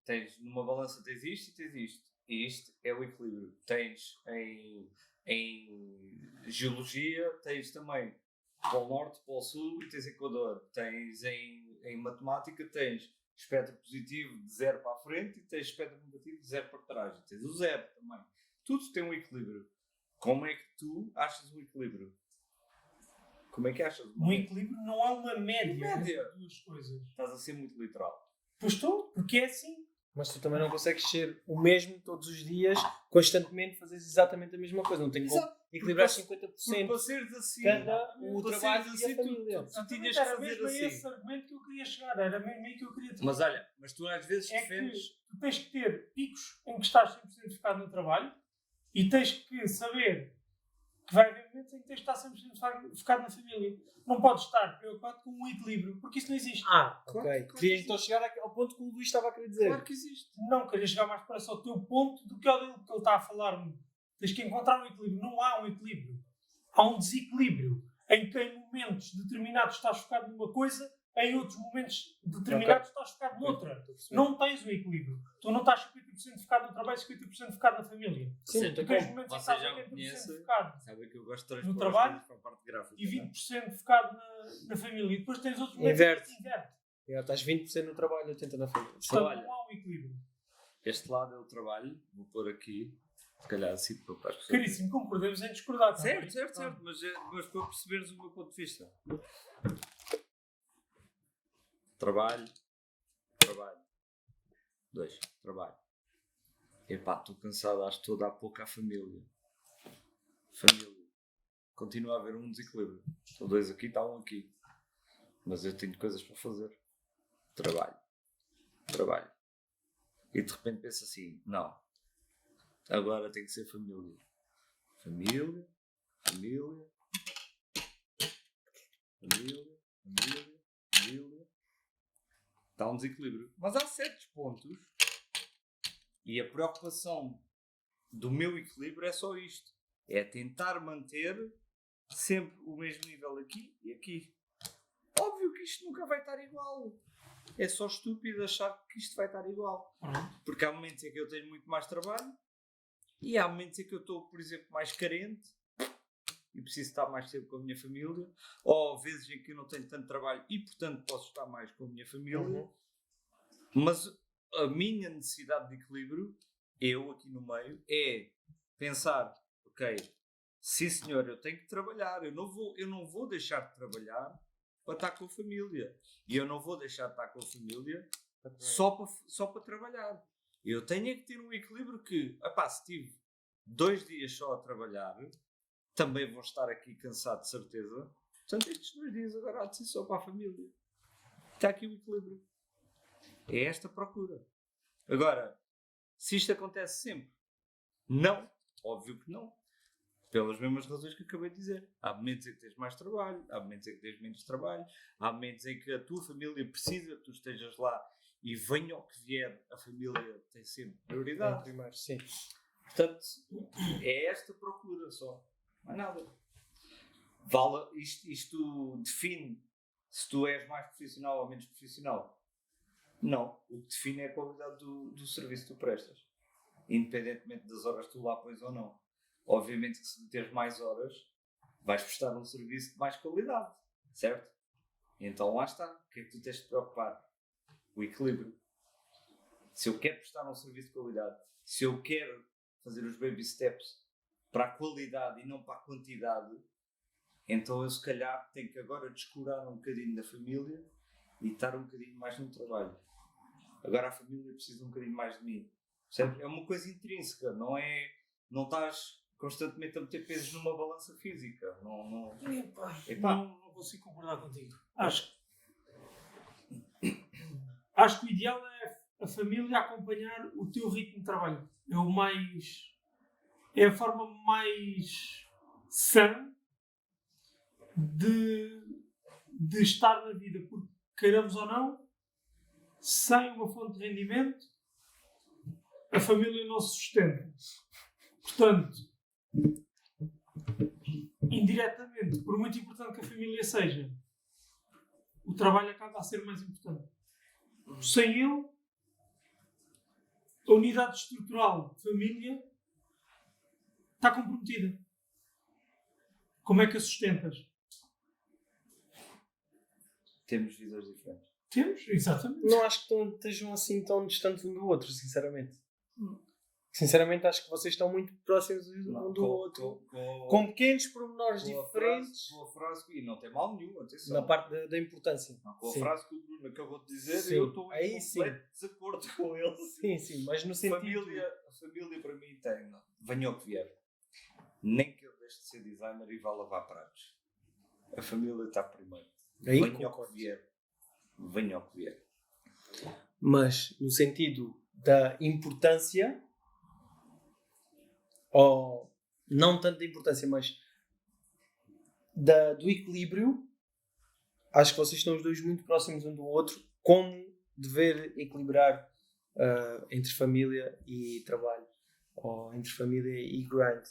Tens numa balança tens isto e tens isto. E isto é o equilíbrio. Tens em geologia, tens também Polo Norte, Polo Sul e tens Equador. Tens em matemática, tens espectro positivo de 0 para a frente e tens espectro negativo de 0 para trás. E tens o 0 também. Tudo tem um equilíbrio. Como é que tu achas o equilíbrio? Como é que achas? Um equilíbrio não é uma média Média. entre duas coisas. Estás a ser muito literal. Pois estou, porque é assim. Mas tu também não consegues ser o mesmo todos os dias, constantemente fazes exatamente a mesma coisa. Não tem como Exato. equilibrar Porque 50% para seres assim, cada o para trabalho seres e a assim, família. tu tinhas Era que fazer mesmo a assim. esse argumento que eu queria chegar. Era mesmo aí que eu queria Mas olha, mas tu às vezes é que defendes. tu tens que ter picos em que estás 100% focado no trabalho e tens que saber que vai haver momentos em que tens de estar 100% focado na família. Não podes estar preocupado com um equilíbrio, porque isso não existe. Ok. Querias então chegar ao ponto que o Luís estava a querer dizer. Claro que existe. Não queria chegar mais para ao teu ponto do que ao dele, que ele está a falar-me. Tens que encontrar um equilíbrio. Não há um equilíbrio. Há um desequilíbrio em que em momentos determinados estás focado numa coisa, em outros momentos determinados estás focado noutra. Não tens um equilíbrio. Tu não estás 50% focado no trabalho e 50% focado na família. Sim, Tu não tem tens como. momentos em que Vocês estás já me 80% conhecem. focado Sabe que eu gosto de transpor No as trabalho coisas para a parte gráfica. e não é? 20% focado na família. E depois tens outros momentos em que se inverte. Já estás 20% no trabalho e 80% na família. Portanto, olha. não há um equilíbrio. Este lado é o trabalho, vou pôr aqui, se calhar assim para as pessoas. Caríssimo, concordemos em discordar. tá bem? Certo, mas para perceberes o meu ponto de vista. Trabalho. 2. Trabalho. Epá, estou cansado, acho que estou a dar pouco à família. Continua a haver um desequilíbrio. Estão 2 aqui, está um aqui. Mas eu tenho coisas para fazer. Trabalho. E de repente penso assim, não. Agora tem que ser família. Família. Está um desequilíbrio. Mas há certos pontos e a preocupação do meu equilíbrio é só isto. É tentar manter sempre o mesmo nível aqui e aqui. Óbvio que isto nunca vai estar igual. É só estúpido achar que isto vai estar igual. Porque há momentos em que eu tenho muito mais trabalho e há momentos em que eu estou, por exemplo, mais carente e preciso estar mais tempo com a minha família, ou vezes em que eu não tenho tanto trabalho e, portanto, posso estar mais com a minha família. Mas a minha necessidade de equilíbrio, eu aqui no meio, é pensar, ok, sim senhor, eu tenho que trabalhar, eu não vou deixar de trabalhar para estar com a família. E eu não vou deixar de estar com a família só para trabalhar. Eu tenho é que ter um equilíbrio que, se tive 2 dias só a trabalhar, também vou estar aqui cansado de certeza. Portanto, estes 2 dias agora há de ser só para a família. Está aqui o equilíbrio. É esta procura. Agora, se isto acontece sempre? Não. Óbvio que não. Pelas mesmas razões que acabei de dizer. Há momentos em que tens mais trabalho, há momentos em que tens menos trabalho, há momentos em que a tua família precisa que tu estejas lá e venha o que vier, a família tem sempre prioridade. Primeiro, sim. Portanto, é esta procura só. Não é nada. Isto define se tu és mais profissional ou menos profissional. Não. O que define é a qualidade do serviço que tu prestas. Independentemente das horas que tu lá pões ou não. Obviamente que se meteres mais horas, vais prestar um serviço de mais qualidade. Certo? Então lá está. O que é que tu tens de preocupar? O equilíbrio. Se eu quero prestar um serviço de qualidade, se eu quero fazer os baby steps para a qualidade e não para a quantidade, então eu se calhar tenho que agora descurar um bocadinho da família e estar um bocadinho mais no trabalho. Agora a família precisa um bocadinho mais de mim. Percebe? É uma coisa intrínseca, não estás constantemente a meter pesos numa balança física. Não consigo concordar contigo. Acho que o ideal é a família acompanhar o teu ritmo de trabalho. É a forma mais sã de estar na vida, porque queiramos ou não, sem uma fonte de rendimento, a família não se sustenta. Portanto, indiretamente, por muito importante que a família seja, o trabalho acaba a ser mais importante. Sem ele, a unidade estrutural de família está comprometida. Como é que a sustentas? Temos visões diferentes. Temos, exatamente. Não acho que estejam assim tão distantes um do outro, sinceramente. Sinceramente, acho que vocês estão muito próximos um do outro. Com pequenos pormenores diferentes. Com a frase, e não tem mal nenhum, atenção. Na parte da importância. Não, com a Sim. frase que o Bruno acabou de dizer, Sim. eu estou Aí em sim. completo desacordo com ele. Sim, mas no sentido... A família para mim tem, não, venha o que vier. Nem que eu deixe de ser designer e vá lavar pratos. A família está primeiro. Aí venha concordo. o que vier. Venha o que vier. Mas no sentido da importância, ou não tanto da importância, mas do equilíbrio, acho que vocês estão os dois muito próximos um do outro, como dever equilibrar entre família e trabalho, ou entre família e grind.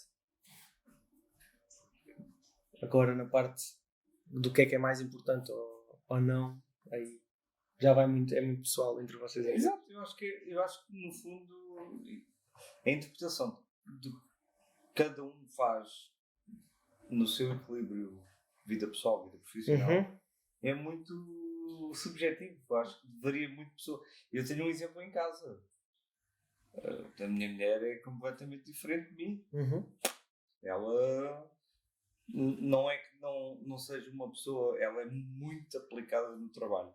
Agora, na parte do que é mais importante ou não, aí já vai muito, é muito pessoal entre vocês. Exato, eu acho que no fundo a interpretação do que cada um faz no seu equilíbrio vida pessoal, vida profissional, é muito subjetivo. Eu acho que varia muito pessoa. Eu tenho um exemplo em casa. A minha mulher é completamente diferente de mim. Ela não é que não seja uma pessoa, ela é muito aplicada no trabalho,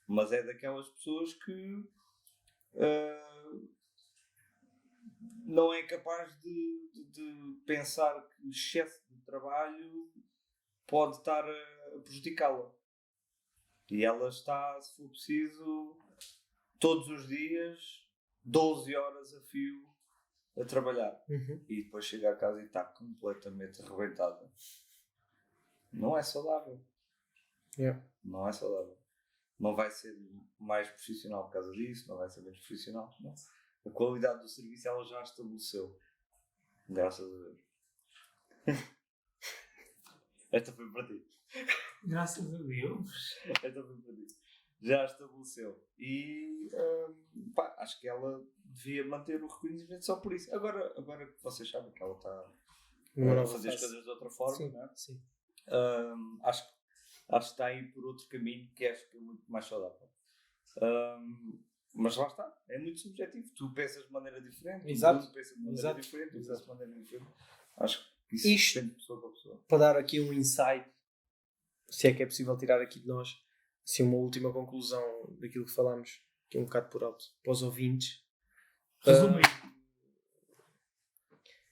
mas é daquelas pessoas que não é capaz de pensar que o excesso de trabalho pode estar a prejudicá-la. E ela está, se for preciso, todos os dias, 12 horas a fio, a trabalhar. E depois chega a casa e está completamente arrebentada. Não é saudável. Não é saudável. Não vai ser mais profissional por causa disso, não vai ser menos profissional. Não. A qualidade do serviço ela já estabeleceu. Graças a Deus. Esta foi para ti. Graças a Deus. Esta foi para ti. Já estabeleceu. E acho que ela devia manter o reconhecimento só por isso. Agora que vocês sabem que ela está a fazer as coisas de outra forma, sim, não é? Sim. Acho que está aí por outro caminho que acho que é muito mais saudável. Mas lá está, é muito subjetivo. Tu pensas de maneira diferente, Exato. tu pensas de maneira diferente, eu penso de maneira diferente. Acho que isso Isto, depende de pessoa para pessoa. Para dar aqui um insight, se é que é possível tirar aqui de nós, assim, uma última conclusão daquilo que falámos, que é um bocado por alto, para os ouvintes.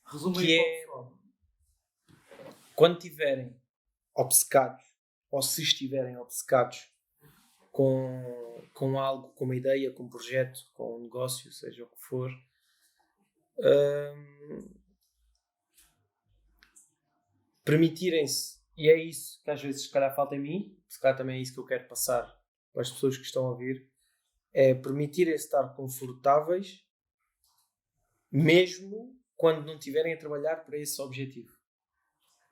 Resume que é, quando estiverem obcecados, ou se estiverem obcecados com algo, com uma ideia, com um projeto, com um negócio, seja o que for, permitirem-se, e é isso que às vezes se calhar falta em mim, se calhar também é isso que eu quero passar para as pessoas que estão a ouvir, é permitirem-se estar confortáveis mesmo quando não estiverem a trabalhar para esse objetivo.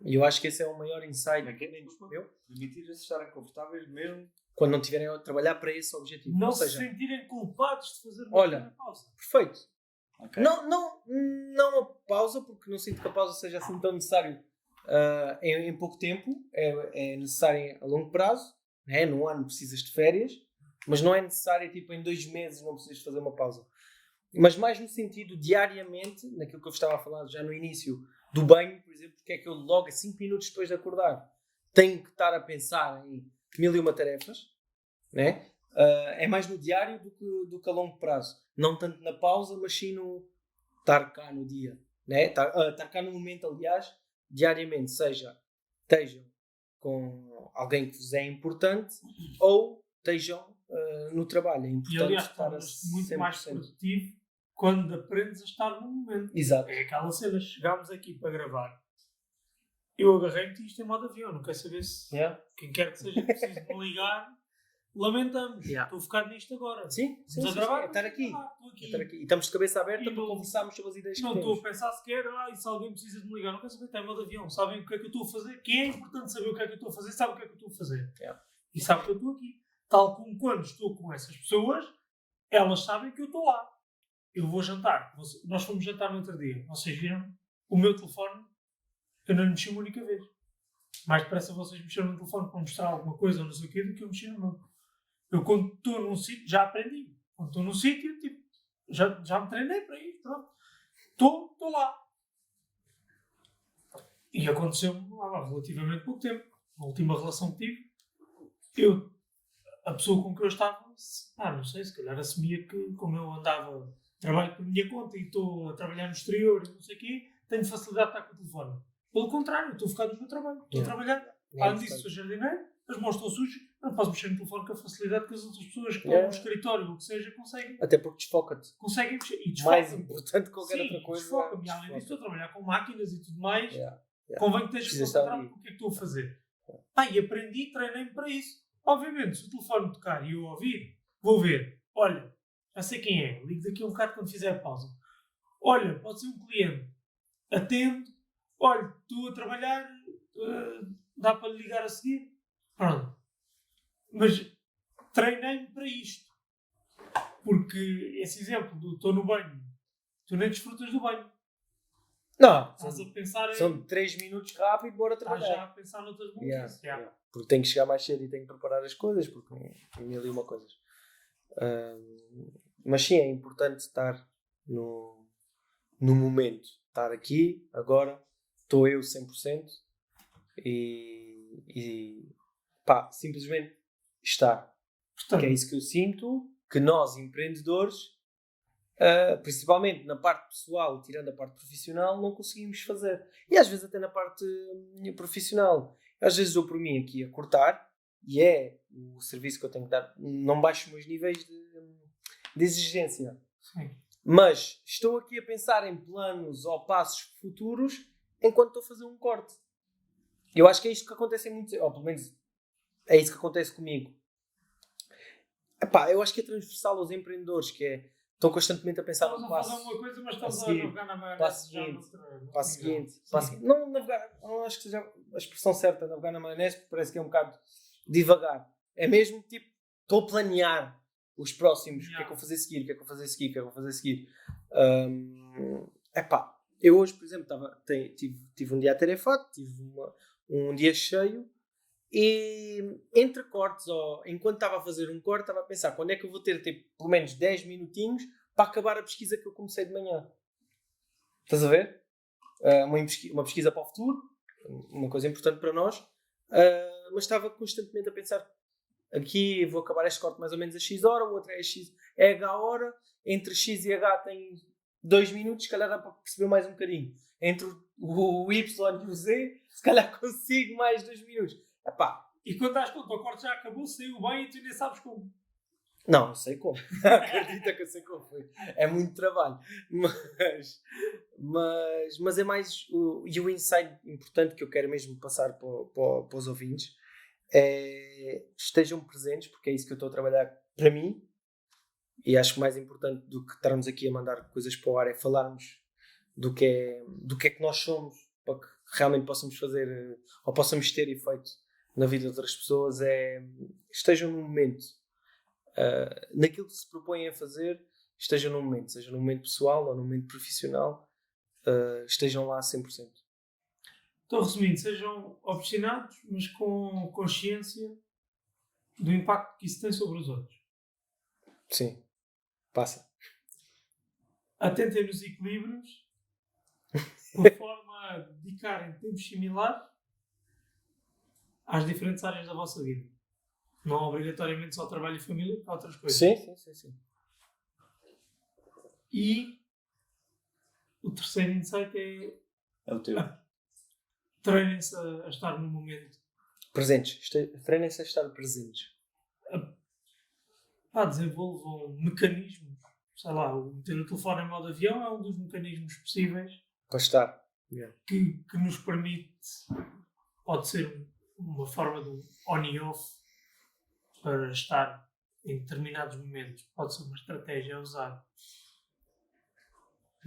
E eu acho que esse é o maior insight. Permitir-se estarem confortáveis mesmo quando não estiverem a trabalhar para esse objetivo. Não ou seja, se sentirem culpados de fazer uma pausa. Perfeito. Okay. Não a pausa, porque não sinto que a pausa seja assim tão necessário em pouco tempo. É necessário a longo prazo. Né? Num ano precisas de férias, mas não é necessário tipo em 2 meses não precisas fazer uma pausa. Mas mais no sentido diariamente, naquilo que eu estava a falar já no início, do banho, por exemplo, porque é que eu logo a 5 minutos depois de acordar tenho que estar a pensar em 1001 tarefas, né? É mais no diário do que a longo prazo. Não tanto na pausa, mas sim no estar cá no dia. Né? Estar cá no momento, aliás, diariamente. Estejam com alguém que vos é importante ou estejam no trabalho. É importante e aliás, estar muito 100%. mais produtivo quando aprendes a estar no momento. Exato. É aquela cena, chegámos aqui para gravar. Eu agarrei-me isto em modo avião, não quero saber se quem quer que seja preciso de me ligar. Lamentamos, estou focado nisto agora. Sim, a gravar, estar aqui. E estamos de cabeça aberta para conversarmos sobre as ideias que temos. Não estou a pensar sequer, e se alguém precisa de me ligar, não quero saber, está em modo avião. Sabem o que é que eu estou a fazer? Quem é importante saber o que é que eu estou a fazer, sabe o que é que eu estou a fazer. E sabe que eu estou aqui. Tal como quando estou com essas pessoas, elas sabem que eu estou lá. Eu vou jantar. Nós fomos jantar no outro dia. Vocês viram? O meu telefone, eu não lhe mexi uma única vez. Mais depressa vocês mexeram no telefone para mostrar alguma coisa ou não sei o quê do que eu mexi no meu. Eu quando estou num sítio, já aprendi. Quando estou num sítio, tipo, já me treinei para ir, pronto. estou lá. E aconteceu-me há relativamente pouco tempo. A última relação que tive, a pessoa com quem eu estava, não sei, se calhar assumia que, como eu trabalho por minha conta e estou a trabalhar no exterior e não sei o quê, tenho facilidade de estar com o telefone. Pelo contrário, estou focado no meu trabalho, estou a trabalhar. Além disso, sou jardineiro, as mãos estão sujas, não posso mexer no telefone com a facilidade que as outras pessoas que estão no escritório ou o que seja conseguem. Até porque desfoca-te. Conseguem mexer. E desfoca-me. Mais importante que qualquer outra coisa. Desfoca-me. E além disso, estou a trabalhar com máquinas e tudo mais. Yeah. Convém que estejas concentrado com o que é que estou a fazer. E aprendi, treinei-me para isso. Obviamente, se o telefone tocar e eu ouvir, vou ver. Olha, já sei quem é. Ligo daqui a um bocado quando fizer a pausa. Olha, pode ser um cliente. Atendo. Olha, estou a trabalhar. Dá para lhe ligar a seguir? Pronto. Mas treinei-me para isto. Porque esse exemplo do estou no banho, tu nem desfrutas do banho. Não, Estás a pensar em... são 3 minutos rápido, bora Estás trabalhar. já a pensar noutras músicas. Porque tenho que chegar mais cedo e tenho que preparar as coisas, porque tem mil e uma coisas. Mas sim, é importante estar no momento. Estar aqui, agora, estou eu 100% e pá, simplesmente estar. Portanto, Que é isso que eu sinto, que nós, empreendedores, principalmente na parte pessoal, tirando a parte profissional, não conseguimos fazer. E às vezes até na parte profissional. Às vezes dou por mim aqui a cortar, e é o serviço que eu tenho que dar. Não baixo os meus níveis de exigência. sim. Mas estou aqui a pensar em planos ou passos futuros enquanto estou a fazer um corte. Eu acho que é isto que acontece em muitos... Ou pelo menos é isso que acontece comigo. Epá, eu acho que é transversal aos empreendedores, que é... Estão constantemente a pensar Estamos a fazer uma coisa, mas estamos a navegar na maionese. Passo seguinte. Não navegar, não acho que seja a expressão certa, navegar na maionese, porque parece que é um bocado devagar. É mesmo tipo, estou a planear os próximos, o que é que eu vou fazer a seguir, o que é que eu vou fazer a seguir, o que é que eu vou fazer a seguir. Epá, eu hoje, por exemplo, tive um dia atarefado, tive um dia cheio, e entre cortes, ou enquanto estava a fazer um corte, estava a pensar quando é que eu vou ter pelo menos 10 minutinhos para acabar a pesquisa que eu comecei de manhã. Estás a ver? Uma pesquisa para o futuro, uma coisa importante para nós, mas estava constantemente a pensar aqui vou acabar este corte mais ou menos a X hora, o outro é H hora, entre X e H tem 2 minutos, se calhar dá para perceber mais um bocadinho. Entre o Y e o Z, se calhar consigo mais 2 minutos. Epá. E quando dás conta, o corte já acabou, saiu bem e tu nem sabes como. Não sei como. Acredita que eu sei como foi. É muito trabalho. Mas é mais o insight importante que eu quero mesmo passar para os ouvintes é estejam presentes, porque é isso que eu estou a trabalhar para mim, e acho que mais importante do que estarmos aqui a mandar coisas para o ar é falarmos do que é que nós somos, para que realmente possamos fazer ou possamos ter efeito na vida de outras pessoas. Estejam no momento, naquilo que se propõem a fazer, estejam no momento, seja no momento pessoal ou no momento profissional, estejam lá a 100%. Então, resumindo, sejam obstinados, mas com consciência do impacto que isso tem sobre os outros. Sim, passa. Atentem nos equilíbrios, por forma a dedicarem tempos similares às diferentes áreas da vossa vida. Não obrigatoriamente só trabalho e família, há outras coisas. Sim. E o terceiro insight é o teu. Treinem-se a estar no momento. Presentes. Treinem-se a estar presentes. Desenvolvam mecanismos. Sei lá, meter o telefone em modo avião é um dos mecanismos possíveis para estar. Que nos permite, pode ser uma forma de on e off para estar em determinados momentos. Pode ser uma estratégia a usar.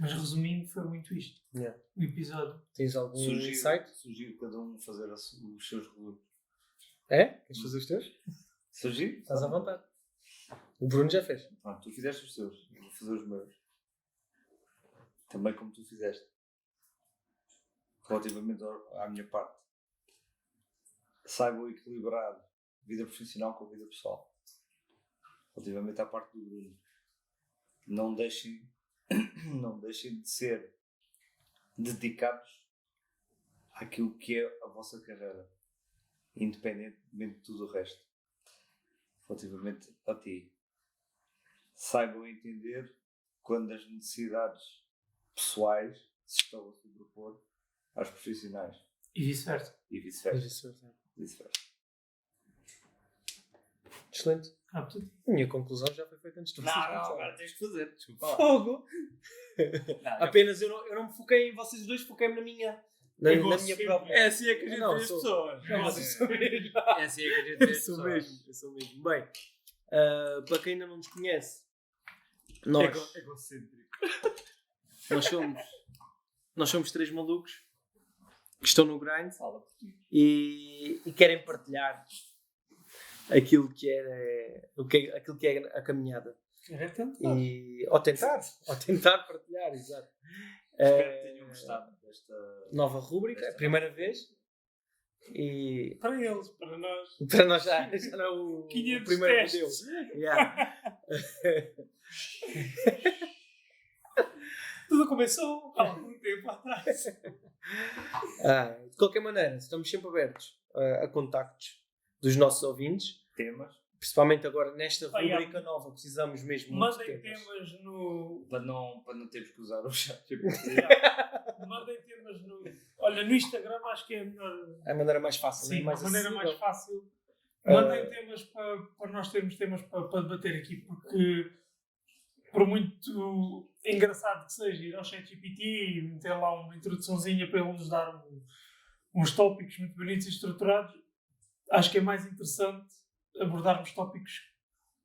Mas resumindo, foi muito isto. O episódio. Tens algum insight? Sugiro cada um fazer os seus regulos. É? Queres fazer os teus? Sugiro? Estás à vontade. O Bruno já fez. Tu fizeste os teus. Eu vou fazer os meus. Também como tu fizeste. Relativamente à minha parte. Saibam equilibrar vida profissional com a vida pessoal. Relativamente à parte do Bruno. Não deixem de ser dedicados àquilo que é a vossa carreira, independentemente de tudo o resto. Relativamente a ti, saibam entender quando as necessidades pessoais se estão a sobrepor às profissionais. E vice-versa. E vice-versa. Excelente. Portanto, A minha conclusão já foi feita antes de vocês. Agora tens de fazer. Desculpa lá. Fogo! Não, Apenas eu não me foquei em vocês dois, foquei-me na minha. Na minha sempre. própria. É assim é que a gente Não, vê as sou- pessoas. Não, vocês são mesmo. É assim é que a gente vê Eu as sou pessoas. mesmo. Eu sou mesmo. Bem, para quem ainda não nos conhece, Egocêntrico. nós somos três malucos que estão no grind e querem partilhar aquilo que é a caminhada. era tanto. Ou tentar partilhar, exato. Espero que tenham gostado desta. Nova rúbrica, é a primeira vez. E Para eles, para nós. para nós já não é o 500 primeiro testes. modelo. Yeah. Tudo começou há algum tempo atrás. De qualquer maneira, estamos sempre abertos a contactos dos nossos ouvintes, Temas. principalmente agora nesta Ah, yeah. rubrica nova, precisamos mesmo muito de Mandem temas. temas no. Para não termos que usar o chat. Mandem temas no. Olha, no Instagram acho que é a melhor. É a maneira mais fácil, Sim, mais a maneira acessível. mais fácil. Mandem temas para nós termos temas para debater aqui, porque por muito engraçado que seja ir ao ChatGPT e meter lá uma introduçãozinha para ele nos dar uns tópicos muito bonitos e estruturados, acho que é mais interessante abordarmos tópicos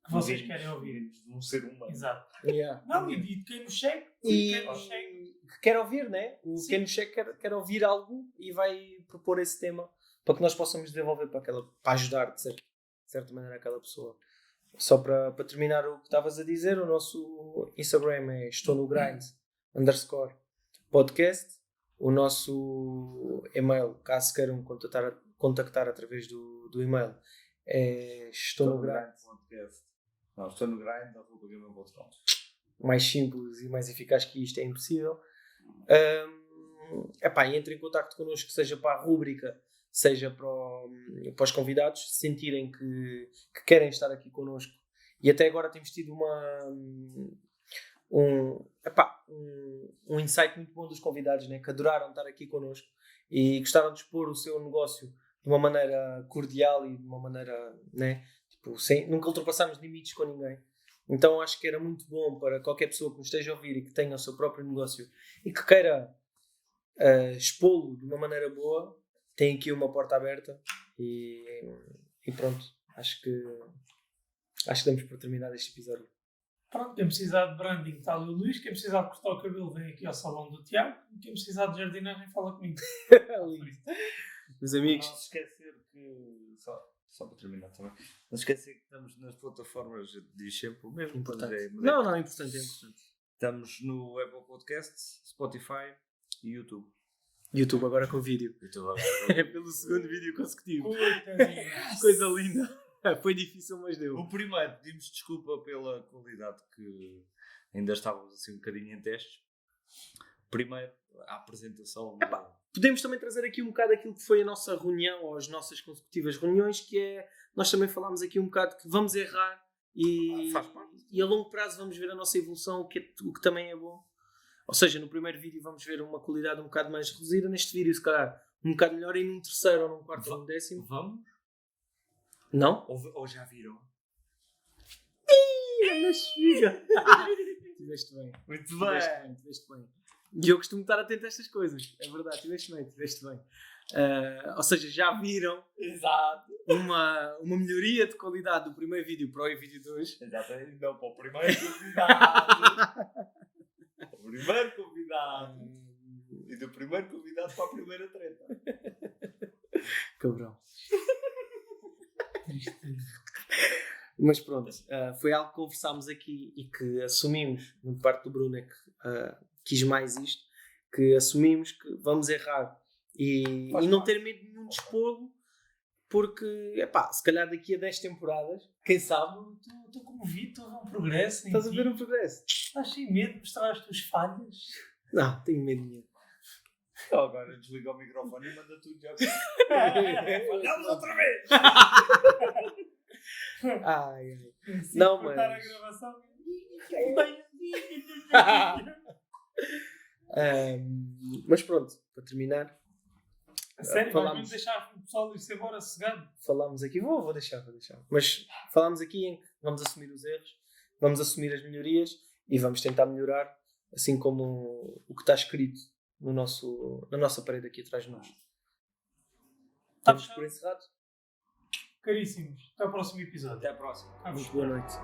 que vocês querem ouvir. De um ser humano. Exato. Yeah. Não, e de quem nos segue, E quem nos segue. que quer ouvir, né? Sim. Quem nos chega quer ouvir algo e vai propor esse tema para que nós possamos desenvolver para ajudar de certa maneira aquela pessoa. Só para terminar o que estavas a dizer, o nosso Instagram é estou no grind _podcast. O nosso e-mail, caso queiram contactar através do e-mail, é estou no grind. Podcast. Não, estou no grind.gmail.com. Mais simples e mais eficaz que isto é impossível. E entre em contacto connosco, seja para a rúbrica, seja para os convidados, se sentirem que querem estar aqui connosco. E até agora temos tido um insight muito bom dos convidados, né, que adoraram estar aqui connosco e gostaram de expor o seu negócio de uma maneira cordial e de uma maneira, né, nunca ultrapassámos limites com ninguém. Então acho que era muito bom para qualquer pessoa que nos esteja a ouvir e que tenha o seu próprio negócio e que queira expô-lo de uma maneira boa, tem aqui uma porta aberta e pronto, acho que damos por terminado este episódio. Pronto, quem precisar de branding está ali o Luís, quem precisar de cortar o cabelo vem aqui ao salão do Tiago, e quem precisar de jardinagem fala comigo. Meus amigos, Não se esquecer que. Só para terminar também. Não se esquecer que estamos nas plataformas, diz sempre o mesmo. importante. mas é Não, é importante. Estamos no Apple Podcasts, Spotify e YouTube. YouTube agora com vídeo. YouTube agora. É pelo segundo vídeo consecutivo. Coitadinho. Coisa linda. Foi difícil, mas deu. O primeiro, pedimos desculpa pela qualidade que ainda estávamos assim um bocadinho em testes. Primeiro, a apresentação. Podemos também trazer aqui um bocado aquilo que foi a nossa reunião, ou as nossas consecutivas reuniões, que é, nós também falámos aqui um bocado que vamos errar e a longo prazo vamos ver a nossa evolução, o que também é bom. Ou seja, no primeiro vídeo vamos ver uma qualidade um bocado mais reduzida, neste vídeo se calhar um bocado melhor, e num terceiro ou num quarto ou num décimo. Vamos? Não? Ou já viram? Mas figa! Tiveste bem. Muito Tiveste bem. E eu costumo estar atento a estas coisas. É verdade, tiveste bem. Ou seja, já viram Exato. uma melhoria de qualidade do primeiro vídeo para o vídeo 2. Exatamente. Não, para o primeiro convidado. O primeiro convidado. E do primeiro convidado para a primeira treta. Cabrão. Mas pronto, foi algo que conversámos aqui e que assumimos, por parte do Bruno, é que quis mais isto, que assumimos que vamos errar e não ter medo de nenhum despolo, porque, se calhar daqui a 10 temporadas, quem sabe, Estou comovido, estou a ver um progresso. estás a ver um progresso. Estás sem medo de mostrar as tuas falhas? Não, tenho medo nenhum. Agora desliga o microfone e manda tudo já. Falhamos outra vez! Ai. Se Não, cortar mas- a gravação. Mas pronto, para terminar, A sério, Falámos. vamos deixar o pessoal ir-se embora cegado. falámos aqui, vou deixar. Mas falámos aqui em que vamos assumir os erros, vamos assumir as melhorias e vamos tentar melhorar, assim como o que está escrito na nossa parede aqui atrás de nós. Tá Estamos fechado. por encerrado. Caríssimos, até ao próximo episódio. Até à próxima. Tá Muito fechado. boa noite.